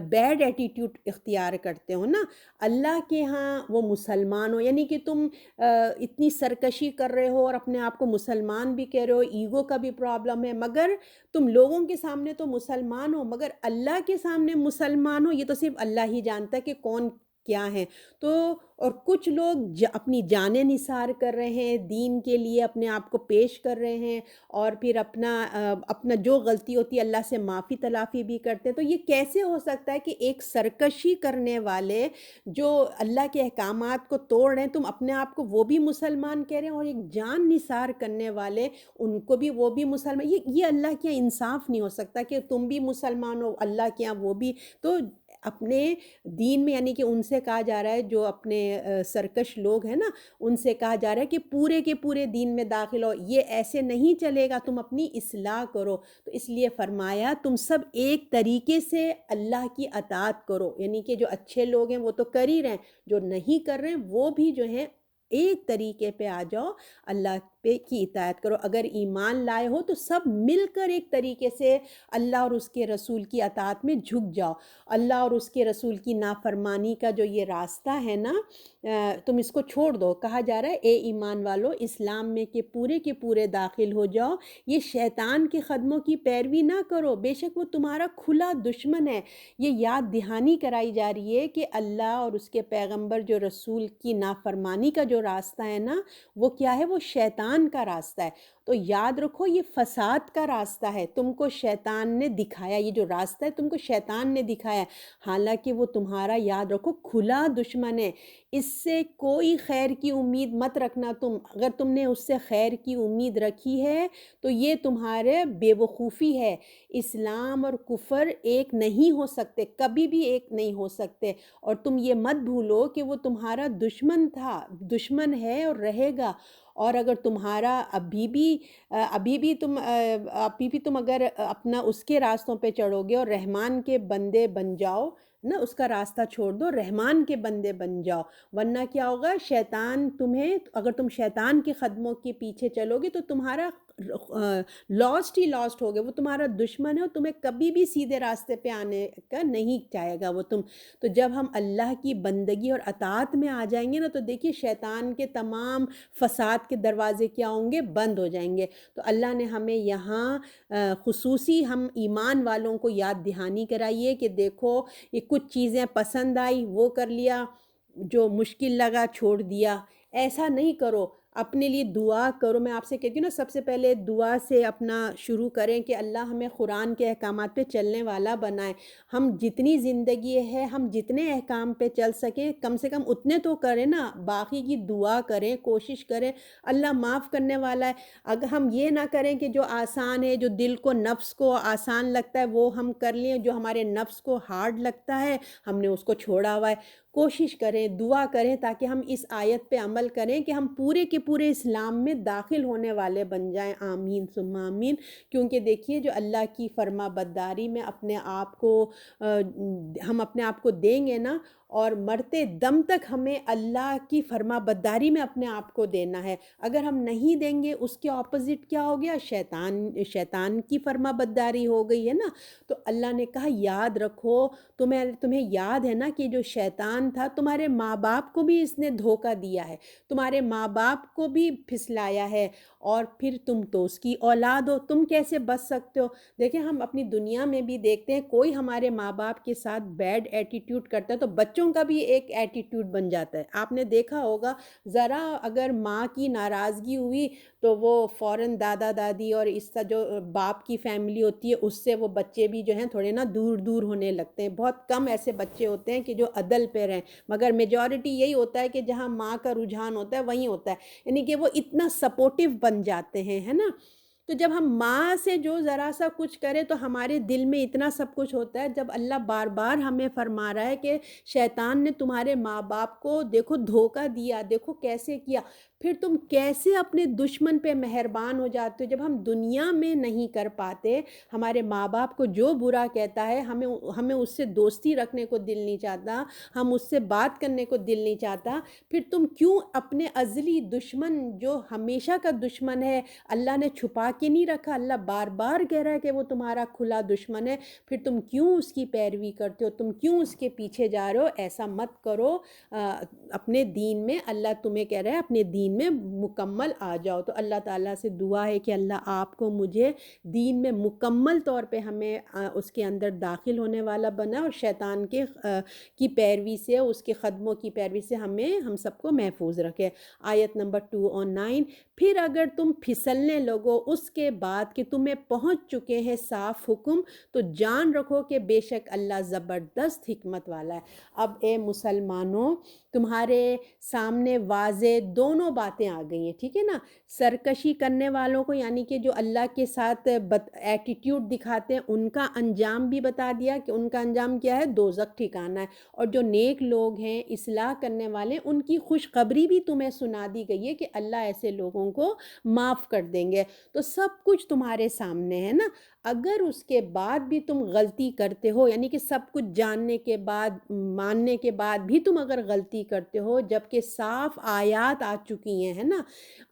بیڈ ایٹیٹیوڈ اختیار کرتے ہوں نا۔ اللہ کے ہاں وہ مسلمان ہو، یعنی کہ تم اتنی سرکشی کر رہے ہو اور اپنے آپ کو مسلمان بھی کہہ رہے ہو، ایگو کا بھی پرابلم ہے، مگر تم لوگوں کے سامنے تو مسلمان ہو مگر اللہ کے سامنے مسلمان ہو یہ تو صرف اللہ ہی جانتا ہے کہ کون کیا ہے۔ تو اور کچھ لوگ اپنی جانیں نثار کر رہے ہیں دین کے لیے، اپنے آپ کو پیش کر رہے ہیں اور پھر اپنا جو غلطی ہوتی ہے اللہ سے معافی تلافی بھی کرتے ہیں۔ تو یہ کیسے ہو سکتا ہے کہ ایک سرکشی کرنے والے جو اللہ کے احکامات کو توڑ رہے ہیں تم اپنے آپ کو وہ بھی مسلمان کہہ رہے ہیں، اور ایک جان نثار کرنے والے ان کو بھی وہ بھی مسلمان؟ یہ اللہ کے یہاں انصاف نہیں ہو سکتا کہ تم بھی مسلمان ہو اللہ کے یہاں وہ بھی۔ تو اپنے دین میں یعنی کہ ان سے کہا جا رہا ہے جو اپنے سرکش لوگ ہیں نا، ان سے کہا جا رہا ہے کہ پورے کے پورے دین میں داخل ہو، یہ ایسے نہیں چلے گا، تم اپنی اصلاح کرو۔ تو اس لیے فرمایا تم سب ایک طریقے سے اللہ کی اطاعت کرو، یعنی کہ جو اچھے لوگ ہیں وہ تو کر ہی رہے ہیں، جو نہیں کر رہے ہیں وہ بھی جو ہیں ایک طریقے پہ آ جاؤ، اللہ پہ کی اطاعت کرو۔ اگر ایمان لائے ہو تو سب مل کر ایک طریقے سے اللہ اور اس کے رسول کی اطاعت میں جھک جاؤ۔ اللہ اور اس کے رسول کی نافرمانی کا جو یہ راستہ ہے نا، تم اس کو چھوڑ دو۔ کہا جا رہا ہے اے ایمان والو اسلام میں کہ پورے کے پورے داخل ہو جاؤ، یہ شیطان کے قدموں کی پیروی نہ کرو، بے شک وہ تمہارا کھلا دشمن ہے۔ یہ یاد دہانی کرائی جا رہی ہے کہ اللہ اور اس کے پیغمبر جو رسول کی نافرمانی کا جو راستہ ہے نا، وہ کیا ہے؟ وہ شیطان کا راستہ ہے۔ تو یاد رکھو یہ فساد کا راستہ ہے، تم کو شیطان نے دکھایا، یہ جو راستہ ہے تم کو شیطان نے دکھایا، حالانکہ وہ تمہارا یاد رکھو کھلا دشمن ہے۔ اس سے کوئی خیر کی امید مت رکھنا تم، اگر تم نے اس سے خیر کی امید رکھی ہے تو یہ تمہارے بے وقوفی ہے۔ اسلام اور کفر ایک نہیں ہو سکتے، کبھی بھی ایک نہیں ہو سکتے، اور تم یہ مت بھولو کہ وہ تمہارا دشمن تھا، دشمن ہے اور رہے گا۔ اور اگر تمہارا ابھی بھی تم اگر اپنا اس کے راستوں پہ چڑھو گے اور رحمان کے بندے بن جاؤ نا، اس کا راستہ چھوڑ دو، رحمان کے بندے بن جاؤ، ورنہ کیا ہوگا؟ شیطان تمہیں، اگر تم شیطان کے قدموں کے پیچھے چلو گے تو تمہارا لاسٹ ہی لاسٹ ہوگے، وہ تمہارا دشمن ہے اور تمہیں کبھی بھی سیدھے راستے پہ آنے کا نہیں چاہے گا وہ تم۔ تو جب ہم اللہ کی بندگی اور اطاعت میں آ جائیں گے نا، تو دیکھیے شیطان کے تمام فساد کے دروازے کیا ہوں گے؟ بند ہو جائیں گے۔ تو اللہ نے ہمیں یہاں خصوصی ہم ایمان والوں کو یاد دہانی کرائی ہے کہ دیکھو یہ کچھ چیزیں پسند آئی وہ کر لیا، جو مشکل لگا چھوڑ دیا، ایسا نہیں کرو۔ اپنے لیے دعا کرو. میں آپ سے کہتی ہوں نا، سب سے پہلے دعا سے اپنا شروع کریں کہ اللہ ہمیں قرآن کے احکامات پہ چلنے والا بنائے. ہم جتنی زندگی ہے، ہم جتنے احکام پہ چل سکیں کم سے کم اتنے تو کریں نا. باقی کی دعا کریں، کوشش کریں. اللہ معاف کرنے والا ہے. اگر ہم یہ نہ کریں کہ جو آسان ہے، جو دل کو، نفس کو آسان لگتا ہے وہ ہم کر لیں، جو ہمارے نفس کو ہارڈ لگتا ہے ہم نے اس کو چھوڑا ہوا ہے. کوشش کریں، دعا کریں تاکہ ہم اس آیت پہ عمل کریں کہ ہم پورے کے پورے اسلام میں داخل ہونے والے بن جائیں. آمین ثم آمین. کیونکہ دیکھیے جو اللہ کی فرما برداری میں اپنے آپ کو ہم اپنے آپ کو دیں گے نا، اور مرتے دم تک ہمیں اللہ کی فرما برداری میں اپنے آپ کو دینا ہے. اگر ہم نہیں دیں گے، اس کے اپوزٹ کیا ہو گیا؟ شیطان کی فرما برداری ہو گئی ہے نا. تو اللہ نے کہا یاد رکھو، تمہیں یاد ہے نا کہ جو شیطان تھا، تمہارے ماں باپ کو بھی اس نے دھوکہ دیا ہے، تمہارے ماں باپ کو بھی پھسلایا ہے، اور پھر تم تو اس کی اولاد ہو، تم کیسے بچ سکتے ہو؟ دیکھیں ہم اپنی دنیا میں بھی دیکھتے ہیں، کوئی ہمارے ماں باپ کے ساتھ بیڈ ایٹیٹیوڈ کرتا ہے تو بچوں کا بھی ایک ایٹیٹیوڈ بن جاتا ہے. آپ نے دیکھا ہوگا، ذرا اگر ماں کی ناراضگی ہوئی تو وہ فوراً دادا دادی اور اس کا جو باپ کی فیملی ہوتی ہے اس سے وہ بچے بھی جو ہیں تھوڑے نا دور دور ہونے لگتے ہیں. بہت کم ایسے بچے ہوتے ہیں کہ جو عدل پہ رہیں، مگر میجورٹی یہی ہوتا ہے کہ جہاں ماں کا رجحان ہوتا ہے وہیں ہوتا ہے، یعنی کہ وہ اتنا سپورٹیو بن جاتے ہیں، ہے نا. تو جب ہم ماں سے جو ذرا سا کچھ کریں تو ہمارے دل میں اتنا سب کچھ ہوتا ہے. جب اللہ بار بار ہمیں فرما رہا ہے کہ شیطان نے تمہارے ماں باپ کو دیکھو دھوکہ دیا، دیکھو کیسے کیا، پھر تم کیسے اپنے دشمن پہ مہربان ہو جاتے ہو. جب ہم دنیا میں نہیں کر پاتے، ہمارے ماں باپ کو جو برا کہتا ہے، ہمیں اس سے دوستی رکھنے کو دل نہیں چاہتا، ہم اس سے بات کرنے کو دل نہیں چاہتا، پھر تم کیوں اپنے ازلی دشمن جو ہمیشہ کا دشمن ہے، اللہ نے چھپا کے نہیں رکھا، اللہ بار بار کہہ رہا ہے کہ وہ تمہارا کھلا دشمن ہے، پھر تم کیوں اس کی پیروی کرتے ہو، تم کیوں اس کے پیچھے جا رہے ہو؟ ایسا مت کرو. اپنے دین میں اللہ تمہیں کہہ رہا ہے اپنے دین میں مکمل آ جاؤ. تو اللہ تعالیٰ سے دعا ہے کہ اللہ آپ کو مجھے دین میں مکمل طور پہ ہمیں اس کے اندر داخل ہونے والا بنا، اور شیطان کی پیروی سے، اس کے قدموں کی پیروی سے ہم سب کو محفوظ رکھے. آیت نمبر 209. پھر اگر تم پھسلنے لگو اس کے بعد کہ تمہیں پہنچ چکے ہیں صاف حکم، تو جان رکھو کہ بے شک اللہ زبردست حکمت والا ہے. اب اے مسلمانوں، تمہارے سامنے واضح دونوں باتیں آ گئی ہیں، ٹھیک ہے نا. سرکشی کرنے والوں کو، یعنی کہ جو اللہ کے ساتھ ایٹیٹیوڈ دکھاتے ہیں، ان کا انجام بھی بتا دیا کہ ان کا انجام کیا ہے، دوزخ ٹھکانہ ہے. اور جو نیک لوگ ہیں، اصلاح کرنے والے، ان کی خوشخبری بھی تمہیں سنا دی گئی ہے کہ اللہ ایسے لوگوں کو معاف کر دیں گے. تو سب کچھ تمہارے سامنے ہے نا. اگر اس کے بعد بھی تم غلطی کرتے ہو، یعنی کہ سب کچھ جاننے کے بعد، ماننے کے بعد بھی تم اگر غلطی کرتے ہو، جبکہ صاف آیات آ چکی ہیں، ہے نا،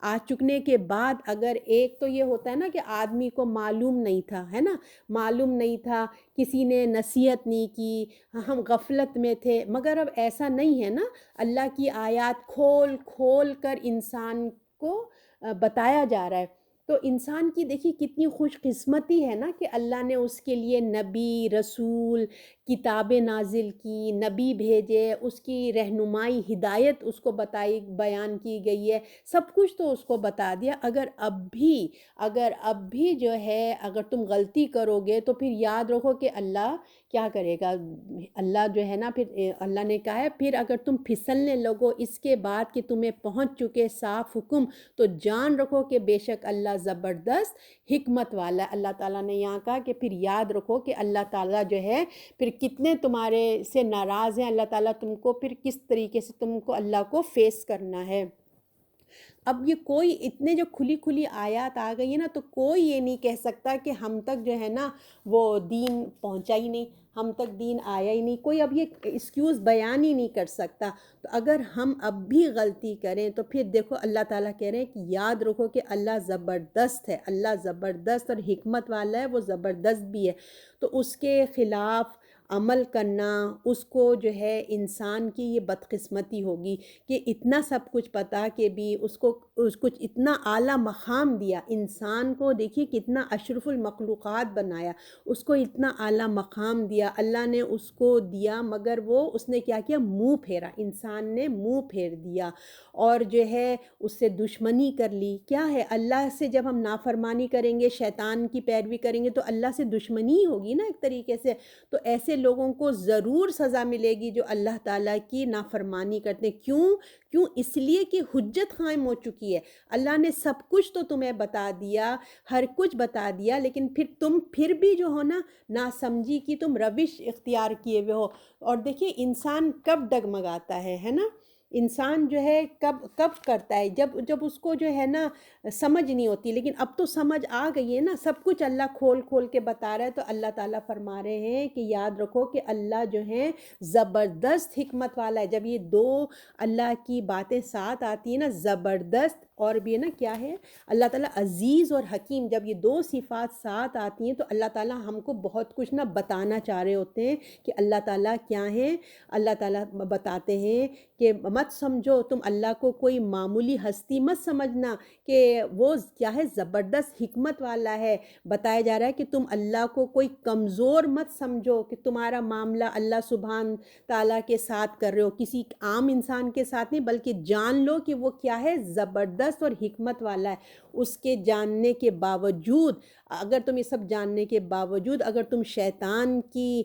آ چکنے کے بعد اگر ایک تو یہ ہوتا ہے نا کہ آدمی کو معلوم نہیں تھا، ہے نا، معلوم نہیں تھا، کسی نے نصیحت نہیں کی، ہم غفلت میں تھے، مگر اب ایسا نہیں ہے نا. اللہ کی آیات کھول کھول کر انسان کو بتایا جا رہا ہے. تو انسان کی دیکھیے کتنی خوش قسمتی ہے نا کہ اللہ نے اس کے لیے نبی، رسول، کتابیں نازل کی، نبی بھیجے، اس کی رہنمائی، ہدایت اس کو بیان کی گئی ہے، سب کچھ تو اس کو بتا دیا. اگر اب بھی جو ہے اگر تم غلطی کرو گے تو پھر یاد رکھو کہ اللہ کیا کرے گا. اللہ جو ہے نا، پھر اللہ نے کہا ہے پھر اگر تم پھسلنے لگو اس کے بعد کہ تمہیں پہنچ چکے صاف حکم، تو جان رکھو کہ بے شک اللہ زبردست حکمت والا ہے. اللہ تعالیٰ نے یہاں کہا کہ پھر یاد رکھو کہ اللہ تعالیٰ جو ہے پھر کتنے تمہارے سے ناراض ہیں، اللہ تعالیٰ تم کو پھر کس طریقے سے تم کو اللہ کو فیس کرنا ہے. اب یہ کوئی اتنے جو کھلی کھلی آیات آ گئی ہے نا، تو کوئی یہ نہیں کہہ سکتا کہ ہم تک جو ہے نا وہ دین پہنچا ہی نہیں، ہم تک دین آیا ہی نہیں. کوئی اب یہ ایکسکیوز بیان ہی نہیں کر سکتا. تو اگر ہم اب بھی غلطی کریں تو پھر دیکھو اللہ تعالیٰ کہہ رہے ہیں کہ یاد رکھو کہ اللہ زبردست ہے، اللہ زبردست اور حکمت والا ہے، وہ زبردست بھی ہے. تو اس کے خلاف عمل کرنا، اس کو جو ہے انسان کی یہ بدقسمتی ہوگی کہ اتنا سب کچھ پتا کہ بھی اس کو اتنا اعلیٰ مقام دیا انسان کو، دیکھیے کتنا اشرف المخلوقات بنایا، اس کو اتنا اعلیٰ مقام دیا اللہ نے اس کو دیا، مگر اس نے کیا کیا، منہ پھیرا، انسان نے منہ پھیر دیا اور جو ہے اس سے دشمنی کر لی۔ کیا ہے، اللہ سے جب ہم نافرمانی کریں گے، شیطان کی پیروی کریں گے تو اللہ سے دشمنی ہی ہوگی نا ایک طریقے سے، تو ایسے لوگوں کو ضرور سزا ملے گی جو اللہ تعالیٰ کی نافرمانی کرتے ہیں۔ کیوں؟ اس لیے کہ حجت قائم ہو چکی ہے، اللہ نے سب کچھ تو تمہیں بتا دیا، ہر کچھ بتا دیا، لیکن پھر بھی جو ہو نا ناسمجھی کی تم روش اختیار کیے ہوئے ہو۔ اور دیکھیے انسان کب ڈگمگاتا ہے نا، انسان جو ہے کب کرتا ہے، جب اس کو جو ہے نا سمجھ نہیں ہوتی، لیکن اب تو سمجھ آ گئی ہے نا، سب کچھ اللہ کھول کے بتا رہا ہے، تو اللہ تعالیٰ فرما رہے ہیں کہ یاد رکھو کہ اللہ جو ہے زبردست حکمت والا ہے۔ جب یہ دو اللہ کی باتیں ساتھ آتی ہیں نا، زبردست اور بھی ہے نا کیا ہے، اللہ تعالیٰ عزیز اور حکیم، جب یہ دو صفات ساتھ آتی ہیں تو اللہ تعالیٰ ہم کو بہت کچھ نا بتانا چاہ رہے ہوتے ہیں کہ اللہ تعالیٰ کیا ہیں۔ اللہ تعالیٰ بتاتے ہیں کہ مت سمجھو تم اللہ کو کوئی معمولی ہستی، مت سمجھنا کہ وہ کیا ہے، زبردست حکمت والا ہے۔ بتایا جا رہا ہے کہ تم اللہ کو کوئی کمزور مت سمجھو کہ تمہارا معاملہ اللہ سبحان تعالیٰ کے ساتھ کر رہے ہو، کسی عام انسان کے ساتھ نہیں، بلکہ جان لو کہ وہ کیا ہے، زبردست اور حکمت والا ہے۔ اس کے جاننے کے باوجود، اگر تم یہ سب جاننے کے باوجود اگر تم شیطان کی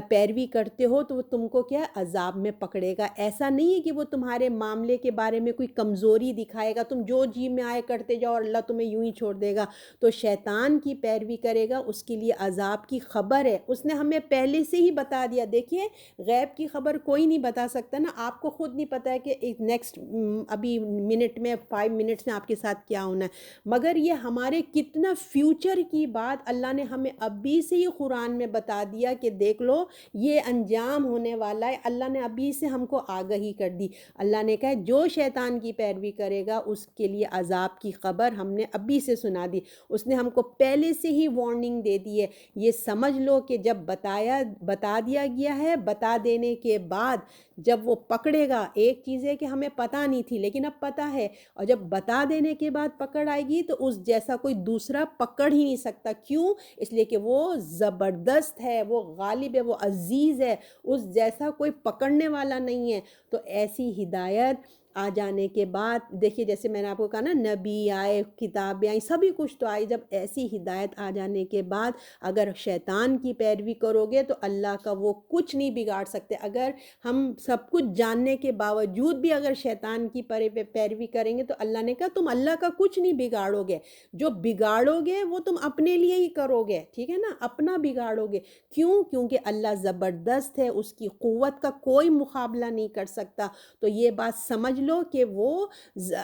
پیروی کرتے ہو تو وہ تم کو کیا ہے، عذاب میں پکڑے گا۔ ایسا نہیں ہے کہ وہ تمہارے معاملے کے بارے میں کوئی کمزوری دکھائے گا، تم جو جی میں آئے کرتے جاؤ اور اللہ تمہیں یوں ہی چھوڑ دے گا۔ تو شیطان کی پیروی کرے گا، اس کے لیے عذاب کی خبر ہے، اس نے ہمیں پہلے سے ہی بتا دیا۔ دیکھیے غیب کی خبر کوئی نہیں بتا سکتا نا، آپ کو خود نہیں پتا ہے کہ ایک نیکسٹ ابھی منٹ میں 5 منٹس میں آپ کے ساتھ کیا ہونا ہے، مگر یہ ہمارے کتنا فیوچر کی بات اللہ نے ہمیں ابھی سے ہی قرآن میں بتا دیا کہ دیکھ لو یہ انجام ہونے والا ہے۔ اللہ نے ابھی سے ہم کو آگہی کر دی، اللہ نے کہا جو شیطان کی پیروی کرے گا اس کے لیے عذاب کی خبر ہم نے ابھی سے سنا دی، اس نے ہم کو پہلے سے ہی وارننگ دے دی ہے۔ یہ سمجھ لو کہ جب بتا دیا گیا ہے، بتا دینے کے بعد جب وہ پکڑے گا، ایک چیز ہے کہ ہمیں پتہ نہیں تھی لیکن اب پتہ ہے، اور جب بتا دینے کے بعد پکڑ آئے گی تو اس جیسا کوئی دوسرا پکڑ ہی نہیں سکتا۔ کیوں؟ اس لیے کہ وہ زبردست ہے، وہ غالب ہے، وہ عزیز ہے، اس جیسا کوئی پکڑنے والا نہیں ہے۔ تو ایسی ہدایت آ جانے کے بعد دیکھیے، جیسے میں نے آپ کو کہا نا، نبی آئے، کتابیں آئیں، سبھی کچھ تو آئی، جب ایسی ہدایت آ جانے کے بعد اگر شیطان کی پیروی کرو گے تو اللہ کا وہ کچھ نہیں بگاڑ سکتے۔ اگر ہم سب کچھ جاننے کے باوجود بھی اگر شیطان کی پیروی کریں گے تو اللہ نے کہا تم اللہ کا کچھ نہیں بگاڑو گے، جو بگاڑو گے وہ تم اپنے لیے ہی کرو گے، ٹھیک ہے نا، اپنا بگاڑو گے۔ کیونکہ اللہ زبردست ہے، اس کی قوت کا کوئی مقابلہ نہیں کر سکتا۔ تو یہ بات سمجھ لو کہ وہ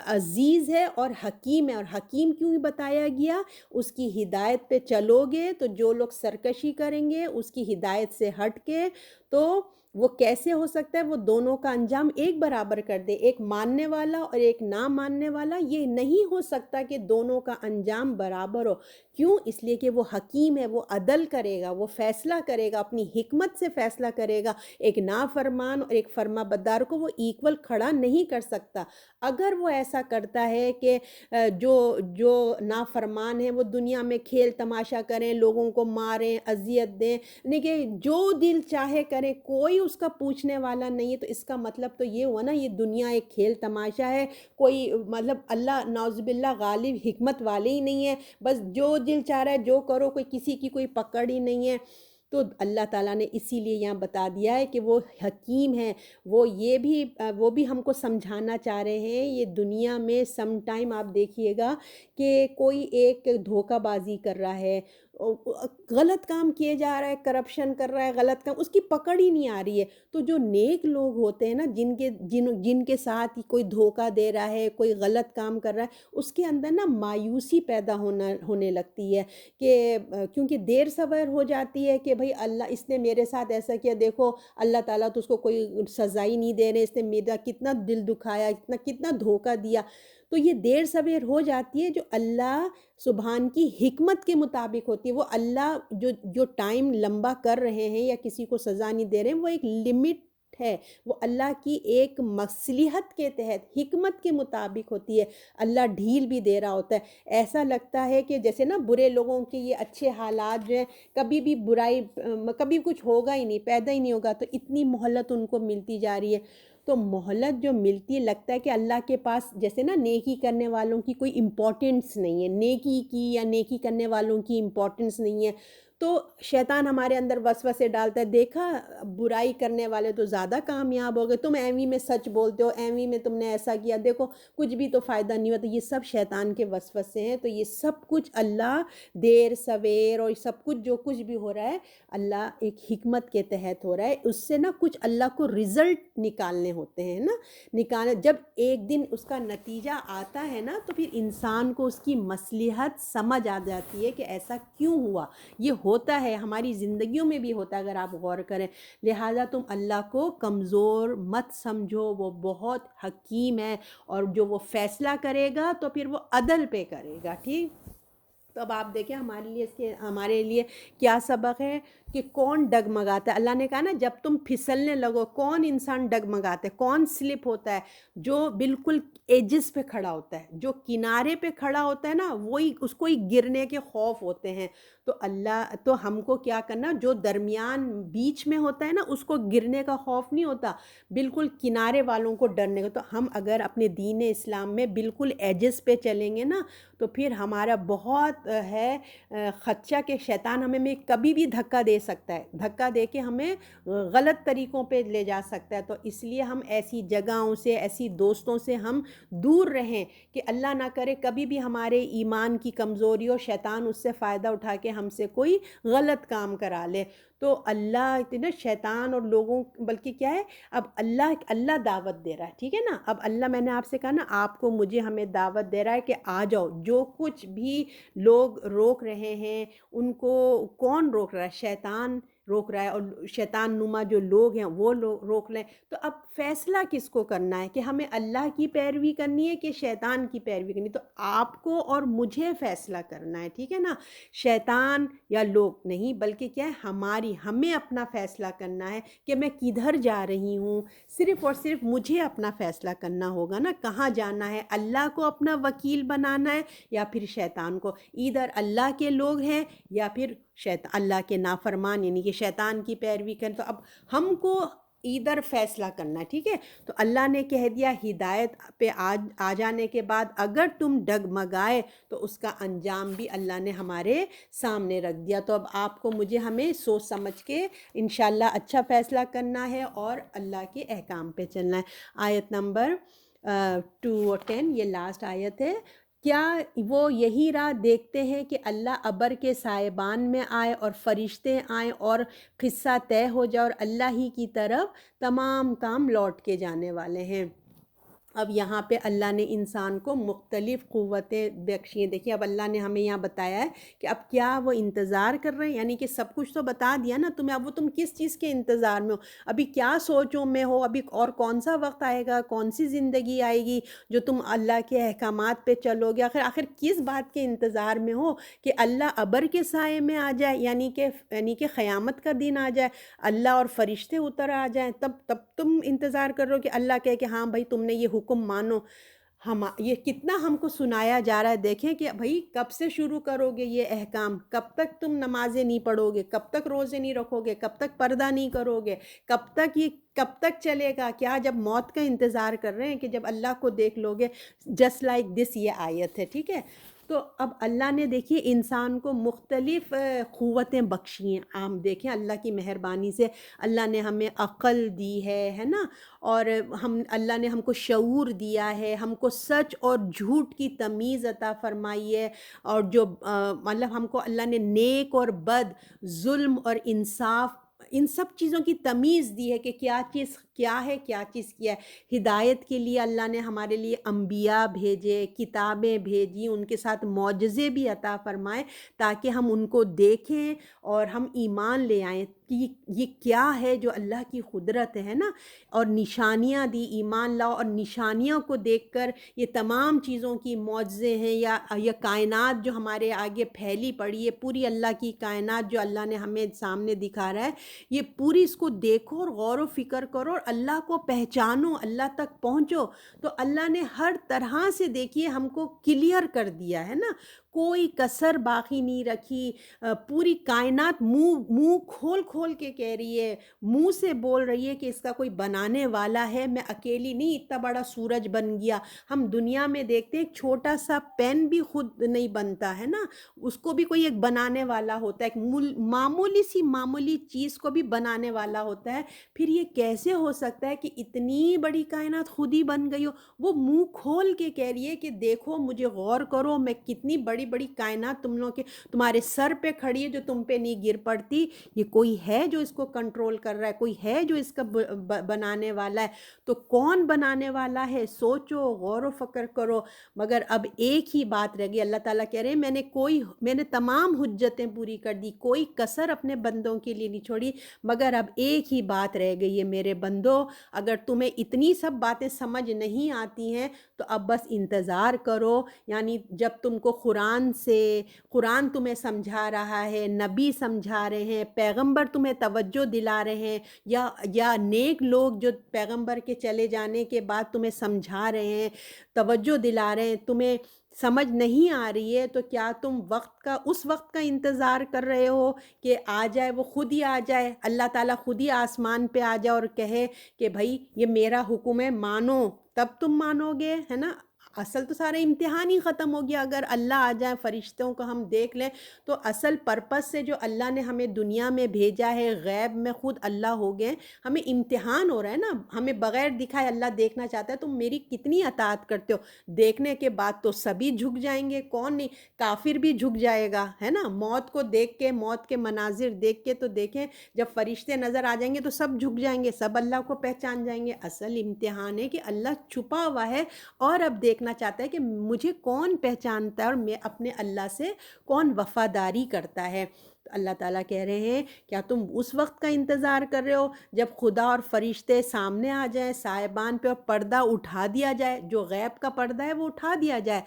عزیز ہے اور حکیم ہے، اور حکیم کیوں بتایا گیا، اس کی ہدایت پہ چلو گے تو جو لوگ سرکشی کریں گے اس کی ہدایت سے ہٹ کے، تو وہ کیسے ہو سکتا ہے وہ دونوں کا انجام ایک برابر کر دے، ایک ماننے والا اور ایک نہ ماننے والا، یہ نہیں ہو سکتا کہ دونوں کا انجام برابر ہو۔ کیوں؟ اس لیے کہ وہ حکیم ہے، وہ عدل کرے گا، وہ فیصلہ کرے گا، اپنی حکمت سے فیصلہ کرے گا۔ ایک نافرمان اور ایک فرما بردار کو وہ ایکول کھڑا نہیں کر سکتا۔ اگر وہ ایسا کرتا ہے کہ جو نافرمان ہیں وہ دنیا میں کھیل تماشا کریں، لوگوں کو ماریں، اذیت دیں، لیکن جو دل چاہے کریں، کوئی اس کا پوچھنے والا نہیں ہے، تو اس کا مطلب تو یہ ہوا نا یہ دنیا ایک کھیل تماشا ہے، کوئی مطلب اللہ نعوذ باللہ غالب حکمت والے ہی نہیں ہے، بس جو دل چاہ رہا ہے جو کرو، کوئی کسی کی کوئی پکڑ ہی نہیں ہے۔ تو اللہ تعالیٰ نے اسی لیے یہاں بتا دیا ہے کہ وہ حکیم ہے، وہ بھی ہم کو سمجھانا چاہ رہے ہیں۔ یہ دنیا میں سم ٹائم آپ دیکھیے گا کہ کوئی ایک دھوکہ بازی کر رہا ہے، غلط کام کیے جا رہا ہے، کرپشن کر رہا ہے، غلط کام، اس کی پکڑ ہی نہیں آ رہی ہے۔ تو جو نیک لوگ ہوتے ہیں نا، جن کے ساتھ کوئی دھوکہ دے رہا ہے، کوئی غلط کام کر رہا ہے، اس کے اندر نا مایوسی پیدا ہونے لگتی ہے کہ کیونکہ دیر سبر ہو جاتی ہے کہ بھئی اللہ اس نے میرے ساتھ ایسا کیا، دیکھو اللہ تعالیٰ تو اس کو کوئی سزا ہی نہیں دے رہے، اس نے میرا کتنا دل دکھایا، کتنا دھوکہ دیا۔ تو یہ دیر سویر ہو جاتی ہے جو اللہ سبحان کی حکمت کے مطابق ہوتی ہے. وہ اللہ جو ٹائم لمبا کر رہے ہیں یا کسی کو سزا نہیں دے رہے ہیں، وہ ایک لمٹ ہے، وہ اللہ کی ایک مصلحت کے تحت حکمت کے مطابق ہوتی ہے. اللہ ڈھیل بھی دے رہا ہوتا ہے. ایسا لگتا ہے کہ جیسے نا برے لوگوں کے یہ اچھے حالات جو ہیں، کبھی بھی برائی کبھی کچھ ہوگا ہی نہیں، پیدا ہی نہیں ہوگا، تو اتنی مہلت ان کو ملتی جا رہی ہے. تو مہلت جو ملتی ہے، لگتا ہے کہ اللہ کے پاس جیسے نا نیکی کرنے والوں کی کوئی امپورٹنس نہیں ہے، نیکی کی یا نیکی کرنے والوں کی امپورٹنس نہیں ہے. تو شیطان ہمارے اندر وسوسے ڈالتا ہے، دیکھا برائی کرنے والے تو زیادہ کامیاب ہو گئے، تم ایویں میں سچ بولتے ہو، ایویں میں تم نے ایسا کیا، دیکھو کچھ بھی تو فائدہ نہیں ہوتا. یہ سب شیطان کے وسوسے ہیں. تو یہ سب کچھ اللہ دیر سویر اور سب کچھ جو کچھ بھی ہو رہا ہے، اللہ ایک حکمت کے تحت ہو رہا ہے. اس سے نا کچھ اللہ کو رزلٹ نکالنے ہوتے ہیں نا، جب ایک دن اس کا نتیجہ آتا ہے نا، تو پھر انسان کو اس کی مصلحت سمجھ آ جاتی ہے کہ ایسا کیوں ہوا. یہ ہوتا ہے ہماری زندگیوں میں بھی ہوتا ہے اگر آپ غور کریں. لہٰذا تم اللہ کو کمزور مت سمجھو، وہ بہت حکیم ہے، اور جو وہ فیصلہ کرے گا تو پھر وہ عدل پہ کرے گا. ٹھیک. تو اب آپ دیکھیں ہمارے لیے کیا سبق ہے کہ کون ڈگمگاتا ہے. اللہ نے کہا نا جب تم پھسلنے لگو، کون انسان ڈگمگاتا ہے، کون سلپ ہوتا ہے؟ جو بالکل ایجز پہ کھڑا ہوتا ہے، جو کنارے پہ کھڑا ہوتا ہے نا، وہی اس کو ہی گرنے کے خوف ہوتے ہیں. تو ہم کو کیا کرنا، جو درمیان بیچ میں ہوتا ہے نا، اس کو گرنے کا خوف نہیں ہوتا، بالکل کنارے والوں کو ڈرنے کا. تو ہم اگر اپنے دین اسلام میں بالکل ایجز پہ چلیں گے نا، تو پھر ہمارا بہت ہے خدشہ کہ شیطان ہمیں کبھی بھی دھکا دے سکتا ہے، دھکا دے کے ہمیں غلط طریقوں پہ لے جا سکتا ہے. تو اس لیے ہم ایسی جگہوں سے، ایسی دوستوں سے ہم دور رہیں کہ اللہ نہ کرے کبھی بھی ہمارے ایمان کی کمزوری ہو، شیطان اس سے فائدہ اٹھا کے ہم سے کوئی غلط کام کرا لے. تو اللہ اتنا شیطان اور لوگوں، بلکہ کیا ہے، اب اللہ دعوت دے رہا ہے. ٹھیک ہے نا. اب اللہ، میں نے آپ سے کہا نا، آپ کو مجھے ہمیں دعوت دے رہا ہے کہ آ جاؤ. جو کچھ بھی لوگ روک رہے ہیں ان کو کون روک رہا ہے؟ شیطان روک رہا ہے، اور شیطان نما جو لوگ ہیں وہ لوگ روک لیں. تو اب فیصلہ کس کو کرنا ہے کہ ہمیں اللہ کی پیروی کرنی ہے کہ شیطان کی پیروی کرنی ہے؟ تو آپ کو اور مجھے فیصلہ کرنا ہے. ٹھیک ہے نا. شیطان یا لوگ نہیں، بلکہ کیا ہے، ہمیں اپنا فیصلہ کرنا ہے کہ میں کدھر جا رہی ہوں. صرف اور صرف مجھے اپنا فیصلہ کرنا ہوگا نا، کہاں جانا ہے. اللہ کو اپنا وکیل بنانا ہے یا پھر شیطان کو. ادھر اللہ کے لوگ ہیں یا پھر اللہ کے نافرمان، یعنی کہ شیطان کی پیروی کریں. تو اب ہم کو ادھر فیصلہ کرنا ہے. ٹھیک ہے. تو اللہ نے کہہ دیا ہدایت پہ آ جانے کے بعد اگر تم ڈگمگائے تو اس کا انجام بھی اللہ نے ہمارے سامنے رکھ دیا. تو اب آپ کو مجھے ہمیں سوچ سمجھ کے انشاءاللہ اچھا فیصلہ کرنا ہے اور اللہ کے احکام پہ چلنا ہے. آیت نمبر 2 اور 10، یہ لاسٹ آیت ہے. کیا وہ یہی راہ دیکھتے ہیں کہ اللہ ابر کے سائبان میں آئے اور فرشتے آئیں اور قصہ طے ہو جائے اور اللہ ہی کی طرف تمام کام لوٹ کے جانے والے ہیں. اب یہاں پہ اللہ نے انسان کو مختلف قوتیں بخشی ہیں. دیکھیے اب اللہ نے ہمیں یہاں بتایا ہے کہ اب کیا وہ انتظار کر رہے ہیں، یعنی کہ سب کچھ تو بتا دیا نا تمہیں، اب وہ تم کس چیز کے انتظار میں ہو، ابھی کیا سوچوں میں ہو، ابھی اور کون سا وقت آئے گا، کون سی زندگی آئے گی جو تم اللہ کے احکامات پہ چلو گے. آخر کس بات کے انتظار میں ہو کہ اللہ ابر کے سائے میں آ جائے، یعنی کہ قیامت کا دن آ جائے، اللہ اور فرشتے اتر آ جائیں، تب تم انتظار کر رہے ہو کہ اللہ کہے کہ ہاں بھائی تم نے یہ حکم مانو. یہ کتنا ہم کو سنایا جا رہا ہے. دیکھیں کہ بھائی کب سے شروع کرو گے یہ احکام، کب تک تم نمازیں نہیں پڑھو گے، کب تک روزے نہیں رکھو گے، کب تک پردہ نہیں کرو گے، کب تک چلے گا. کیا جب موت کا انتظار کر رہے ہیں کہ جب اللہ کو دیکھ لو گے. جسٹ لائک دس یہ آیت ہے. ٹھیک ہے. تو اب اللہ نے دیکھیے انسان کو مختلف قوتیں بخشی ہیں. ہم دیکھیں اللہ کی مہربانی سے اللہ نے ہمیں عقل دی ہے نا، اور اللہ نے ہم کو شعور دیا ہے، ہم کو سچ اور جھوٹ کی تمیز عطا فرمائی ہے، اور جو مطلب ہم کو اللہ نے نیک اور بد، ظلم اور انصاف، ان سب چیزوں کی تمیز دی ہے کہ کیا چیز کیا ہے، کیا چیز کیا ہے. ہدایت کے لیے اللہ نے ہمارے لیے انبیاء بھیجے، کتابیں بھیجی، ان کے ساتھ معجزے بھی عطا فرمائے تاکہ ہم ان کو دیکھیں اور ہم ایمان لے آئیں. کہ یہ کیا ہے جو اللہ کی قدرت ہے نا، اور نشانیاں دی، ایمان لاؤ، اور نشانیاں کو دیکھ کر یہ تمام چیزوں کی معجزے ہیں، یا کائنات جو ہمارے آگے پھیلی پڑی ہے، پوری اللہ کی کائنات جو اللہ نے ہمیں سامنے دکھا رہا ہے، یہ پوری اس کو دیکھو اور غور و فکر کرو اور اللہ کو پہچانو، اللہ تک پہنچو۔ تو اللہ نے ہر طرح سے دیکھیے ہم کو کلیئر کر دیا ہے نا، کوئی کسر باقی نہیں رکھی۔ پوری کائنات منہ کھول کھول کے کہہ رہی ہے، منہ سے بول رہی ہے کہ اس کا کوئی بنانے والا ہے، میں اکیلی نہیں، اتنا بڑا سورج بن گیا۔ ہم دنیا میں دیکھتے ہیں ایک چھوٹا سا پین بھی خود نہیں بنتا ہے نا، اس کو بھی کوئی ایک بنانے والا ہوتا ہے، ایک معمولی چیز کو بھی بنانے والا ہوتا ہے۔ پھر یہ کیسے ہو سکتا ہے کہ اتنی بڑی کائنات خود ہی بن گئی ہو؟ وہ منہ کھول کے کہہ رہی ہے کہ دیکھو، مجھے غور کرو، میں کتنی بڑی بڑی کائنات تم لوگوں کے تمہارے سر پہ کھڑی ہے جو تم پہ نہیں گر پڑتی۔ یہ کوئی ہے جو اس کو کنٹرول کر رہا ہے، کوئی ہے جو اس کا بنانے والا ہے۔ تو کون بنانے والا ہے؟ سوچو، غور و فکر کرو۔ مگر اب ایک ہی بات رہ گئی، اللہ تعالیٰ کہہ رہے ہیں میں نے تمام حجتیں پوری کر دی، کوئی کسر اپنے بندوں کے لیے نہیں چھوڑی، مگر اب ایک ہی بات رہ گئی ہے میرے بندو، اگر تمہیں اتنی سب باتیں سمجھ نہیں آتی ہیں تو اب بس انتظار کرو۔ یعنی جب تم کو قرآن تمہیں سمجھا رہا ہے، نبی سمجھا رہے ہیں، پیغمبر تمہیں توجہ دلا رہے ہیں، یا نیک لوگ جو پیغمبر کے چلے جانے کے بعد تمہیں سمجھا رہے ہیں، توجہ دلا رہے ہیں، تمہیں سمجھ نہیں آ رہی ہے، تو کیا تم اس وقت کا انتظار کر رہے ہو کہ آ جائے، وہ خود ہی آ جائے، اللہ تعالیٰ خود ہی آسمان پہ آ جائے اور کہے کہ بھائی یہ میرا حکم ہے، مانو، تب تم مانو گے، ہے نا؟ اصل تو سارا امتحان ہی ختم ہو گیا اگر اللہ آ جائے، فرشتوں کو ہم دیکھ لیں تو اصل پرپس سے جو اللہ نے ہمیں دنیا میں بھیجا ہے، غیب میں خود اللہ ہو گئے، ہمیں امتحان ہو رہا ہے نا، ہمیں بغیر دکھائے اللہ دیکھنا چاہتا ہے تم میری کتنی اطاعت کرتے ہو۔ دیکھنے کے بعد تو سبھی جھک جائیں گے، کون نہیں، کافر بھی جھک جائے گا، ہے نا؟ موت کو دیکھ کے، موت کے مناظر دیکھ کے تو دیکھیں، جب فرشتے نظر آ جائیں گے تو سب جھک جائیں گے، سب اللہ کو پہچان جائیں گے۔ اصل امتحان ہے کہ اللہ چھپا ہوا ہے اور اب دیکھنا چاہتا ہے کہ مجھے کون پہچانتا ہے اور میں اپنے اللہ سے کون وفاداری کرتا ہے۔ تو اللہ تعالیٰ کہہ رہے ہیں کیا تم اس وقت کا انتظار کر رہے ہو جب خدا اور فرشتے سامنے آ جائیں سائبان پہ اور پردہ اٹھا دیا جائے، جو غیب کا پردہ ہے وہ اٹھا دیا جائے؟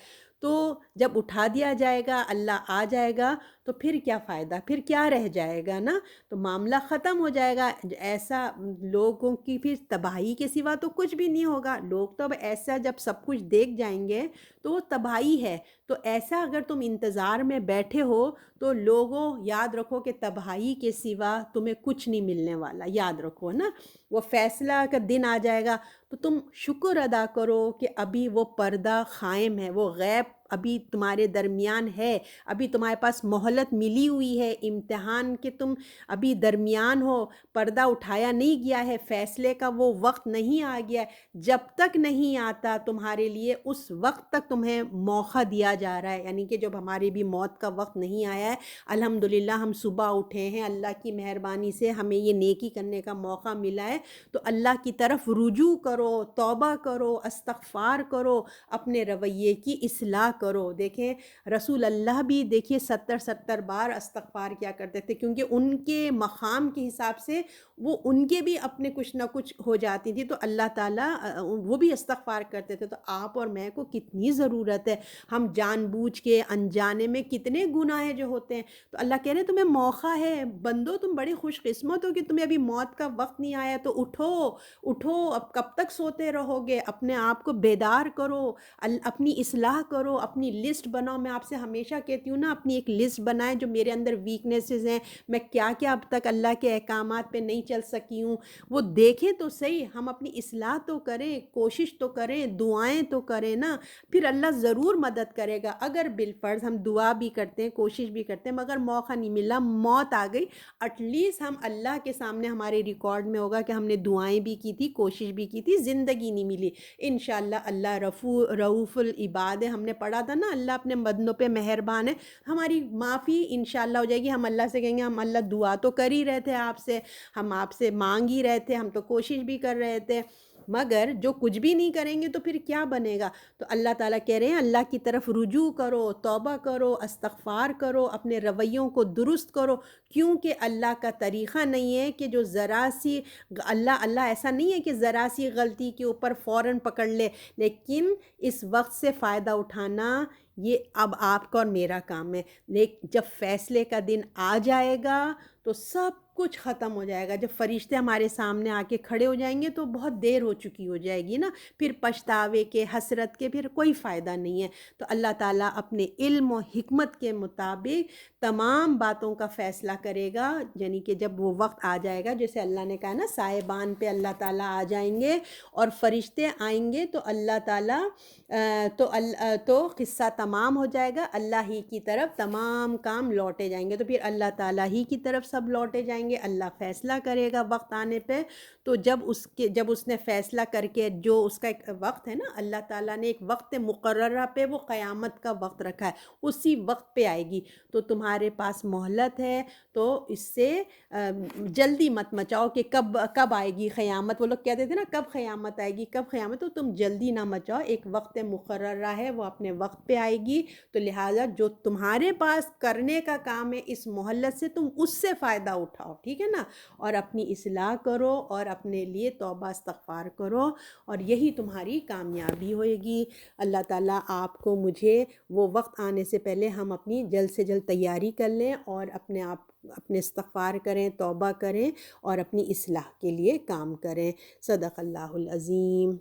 تو جب اٹھا دیا جائے گا، اللہ آ جائے گا، تو پھر کیا فائدہ، پھر کیا رہ جائے گا نا؟ تو معاملہ ختم ہو جائے گا۔ ایسا لوگوں کی پھر تباہی کے سوا تو کچھ بھی نہیں ہوگا۔ لوگ تو اب ایسا جب سب کچھ دیکھ جائیں گے تو وہ تباہی ہے۔ تو ایسا اگر تم انتظار میں بیٹھے ہو تو لوگوں یاد رکھو کہ تباہی کے سوا تمہیں کچھ نہیں ملنے والا، یاد رکھو نا۔ وہ فیصلہ کا دن آ جائے گا تو تم شکر ادا کرو کہ ابھی وہ پردہ قائم ہے، وہ غیب ابھی تمہارے درمیان ہے، ابھی تمہارے پاس مہلت ملی ہوئی ہے، امتحان کے تم ابھی درمیان ہو، پردہ اٹھایا نہیں گیا ہے، فیصلے کا وہ وقت نہیں آ گیا ہے۔ جب تک نہیں آتا تمہارے لیے، اس وقت تک تمہیں موقع دیا جا رہا ہے، یعنی کہ جب ہماری بھی موت کا وقت نہیں آیا ہے، الحمدللہ ہم صبح اٹھے ہیں، اللہ کی مہربانی سے ہمیں یہ نیکی کرنے کا موقع ملا ہے، تو اللہ کی طرف رجوع کرو، توبہ کرو، استغفار کرو، اپنے رویے کی اصلاح کرو۔ دیکھیں رسول اللہ بھی دیکھیے 70 بار استغفار کیا کرتے تھے، کیونکہ ان کے مقام کے حساب سے وہ ان کے بھی اپنے کچھ نہ کچھ ہو جاتی تھی، تو اللہ تعالیٰ وہ بھی استغفار کرتے تھے۔ تو آپ اور میں کو کتنی ضرورت ہے، ہم جان بوجھ کے انجانے میں کتنے گناہ جو ہوتے ہیں۔ تو اللہ کہہ رہے ہیں تمہیں موقع ہے بندو، تم بڑی خوش قسمت ہو کہ تمہیں ابھی موت کا وقت نہیں آیا، تو اٹھو، اب کب تک سوتے رہو گے؟ اپنے آپ کو بیدار کرو، اپنی اصلاح کرو، اپنی لسٹ بناؤ۔ میں آپ سے ہمیشہ کہتی ہوں نا، اپنی ایک لسٹ بنائیں جو میرے اندر ویکنیسز ہیں، میں کیا کیا اب تک اللہ کے احکامات پہ نہیں چل سکی ہوں، وہ دیکھیں تو صحیح، ہم اپنی اصلاح تو کریں، کوشش تو کریں، دعائیں تو کریں نا، پھر اللہ ضرور مدد کرے گا۔ اگر بالفرض ہم دعا بھی کرتے ہیں، کوشش بھی کرتے ہیں، مگر موقع نہیں ملا، موت آ گئی، ایٹ لیسٹ ہم اللہ کے سامنے ہمارے ریکارڈ میں ہوگا کہ ہم نے دعائیں بھی کی تھی، کوشش بھی کی تھی، زندگی نہیں ملی۔ انشاءاللہ اللہ رؤوف العباد ہے، ہم نے پڑھا تھا نا، اللہ اپنے بندوں پہ مہربان ہے، ہماری معافی انشاءاللہ ہو جائے گی۔ ہم اللہ سے کہیں گے ہم اللہ دعا تو کر ہی رہے تھے آپ سے، ہم آپ سے مانگ ہی رہے تھے، ہم تو کوشش بھی کر رہے تھے، مگر جو کچھ بھی نہیں کریں گے تو پھر کیا بنے گا؟ تو اللہ تعالیٰ کہہ رہے ہیں اللہ کی طرف رجوع کرو، توبہ کرو، استغفار کرو، اپنے رویوں کو درست کرو، کیونکہ اللہ کا طریقہ نہیں ہے کہ جو ذرا سی اللہ ایسا نہیں ہے کہ ذرا سی غلطی کے اوپر فوراً پکڑ لے، لیکن اس وقت سے فائدہ اٹھانا یہ اب آپ کا اور میرا کام ہے۔ لیکن جب فیصلے کا دن آ جائے گا تو سب کچھ ختم ہو جائے گا۔ جب فرشتے ہمارے سامنے آ کے کھڑے ہو جائیں گے تو بہت دیر ہو چکی ہو جائے گی نا، پھر پچھتاوے کے، حسرت کے پھر کوئی فائدہ نہیں ہے۔ تو اللہ تعالیٰ اپنے علم و حکمت کے مطابق تمام باتوں کا فیصلہ کرے گا، یعنی کہ جب وہ وقت آ جائے گا، جیسے اللہ نے کہا نا سائبان پہ اللہ تعالیٰ آ جائیں گے اور فرشتے آئیں گے تو اللہ تعالیٰ تو قصہ تمام ہو جائے گا، اللہ ہی کی طرف تمام کام لوٹے جائیں گے، تو پھر اللہ تعالیٰ ہی کی طرف سب لوٹے جائیں گے، اللہ فیصلہ کرے گا وقت آنے پہ۔ تو جب اس نے فیصلہ کر کے، جو اس کا ایک وقت ہے نا، اللہ تعالیٰ نے ایک وقت مقررہ پہ وہ قیامت کا وقت رکھا ہے، اسی وقت پہ آئے گی، تو تمہارے پاس مہلت ہے، تو اس سے جلدی مت مچاؤ کہ کب آئے گی قیامت۔ وہ لوگ کہتے تھے نا کب قیامت آئے گی، کب قیامت، تو تم جلدی نہ مچاؤ، ایک وقت مقررہ ہے، وہ اپنے وقت پہ آئے گی، تو لہٰذا جو تمہارے پاس کرنے کا کام ہے اس مہلت سے تم اس سے فائدہ اٹھاؤ، ٹھیک ہے نا، اور اپنی اصلاح کرو اور اپنے لیے توبہ استغفار کرو، اور یہی تمہاری کامیابی ہوئے گی۔ اللہ تعالیٰ آپ کو، مجھے وہ وقت آنے سے پہلے ہم اپنی جلد سے جلد تیاری کر لیں اور اپنے استغفار کریں، توبہ کریں اور اپنی اصلاح کے لیے کام کریں۔ صدق اللہ العظیم۔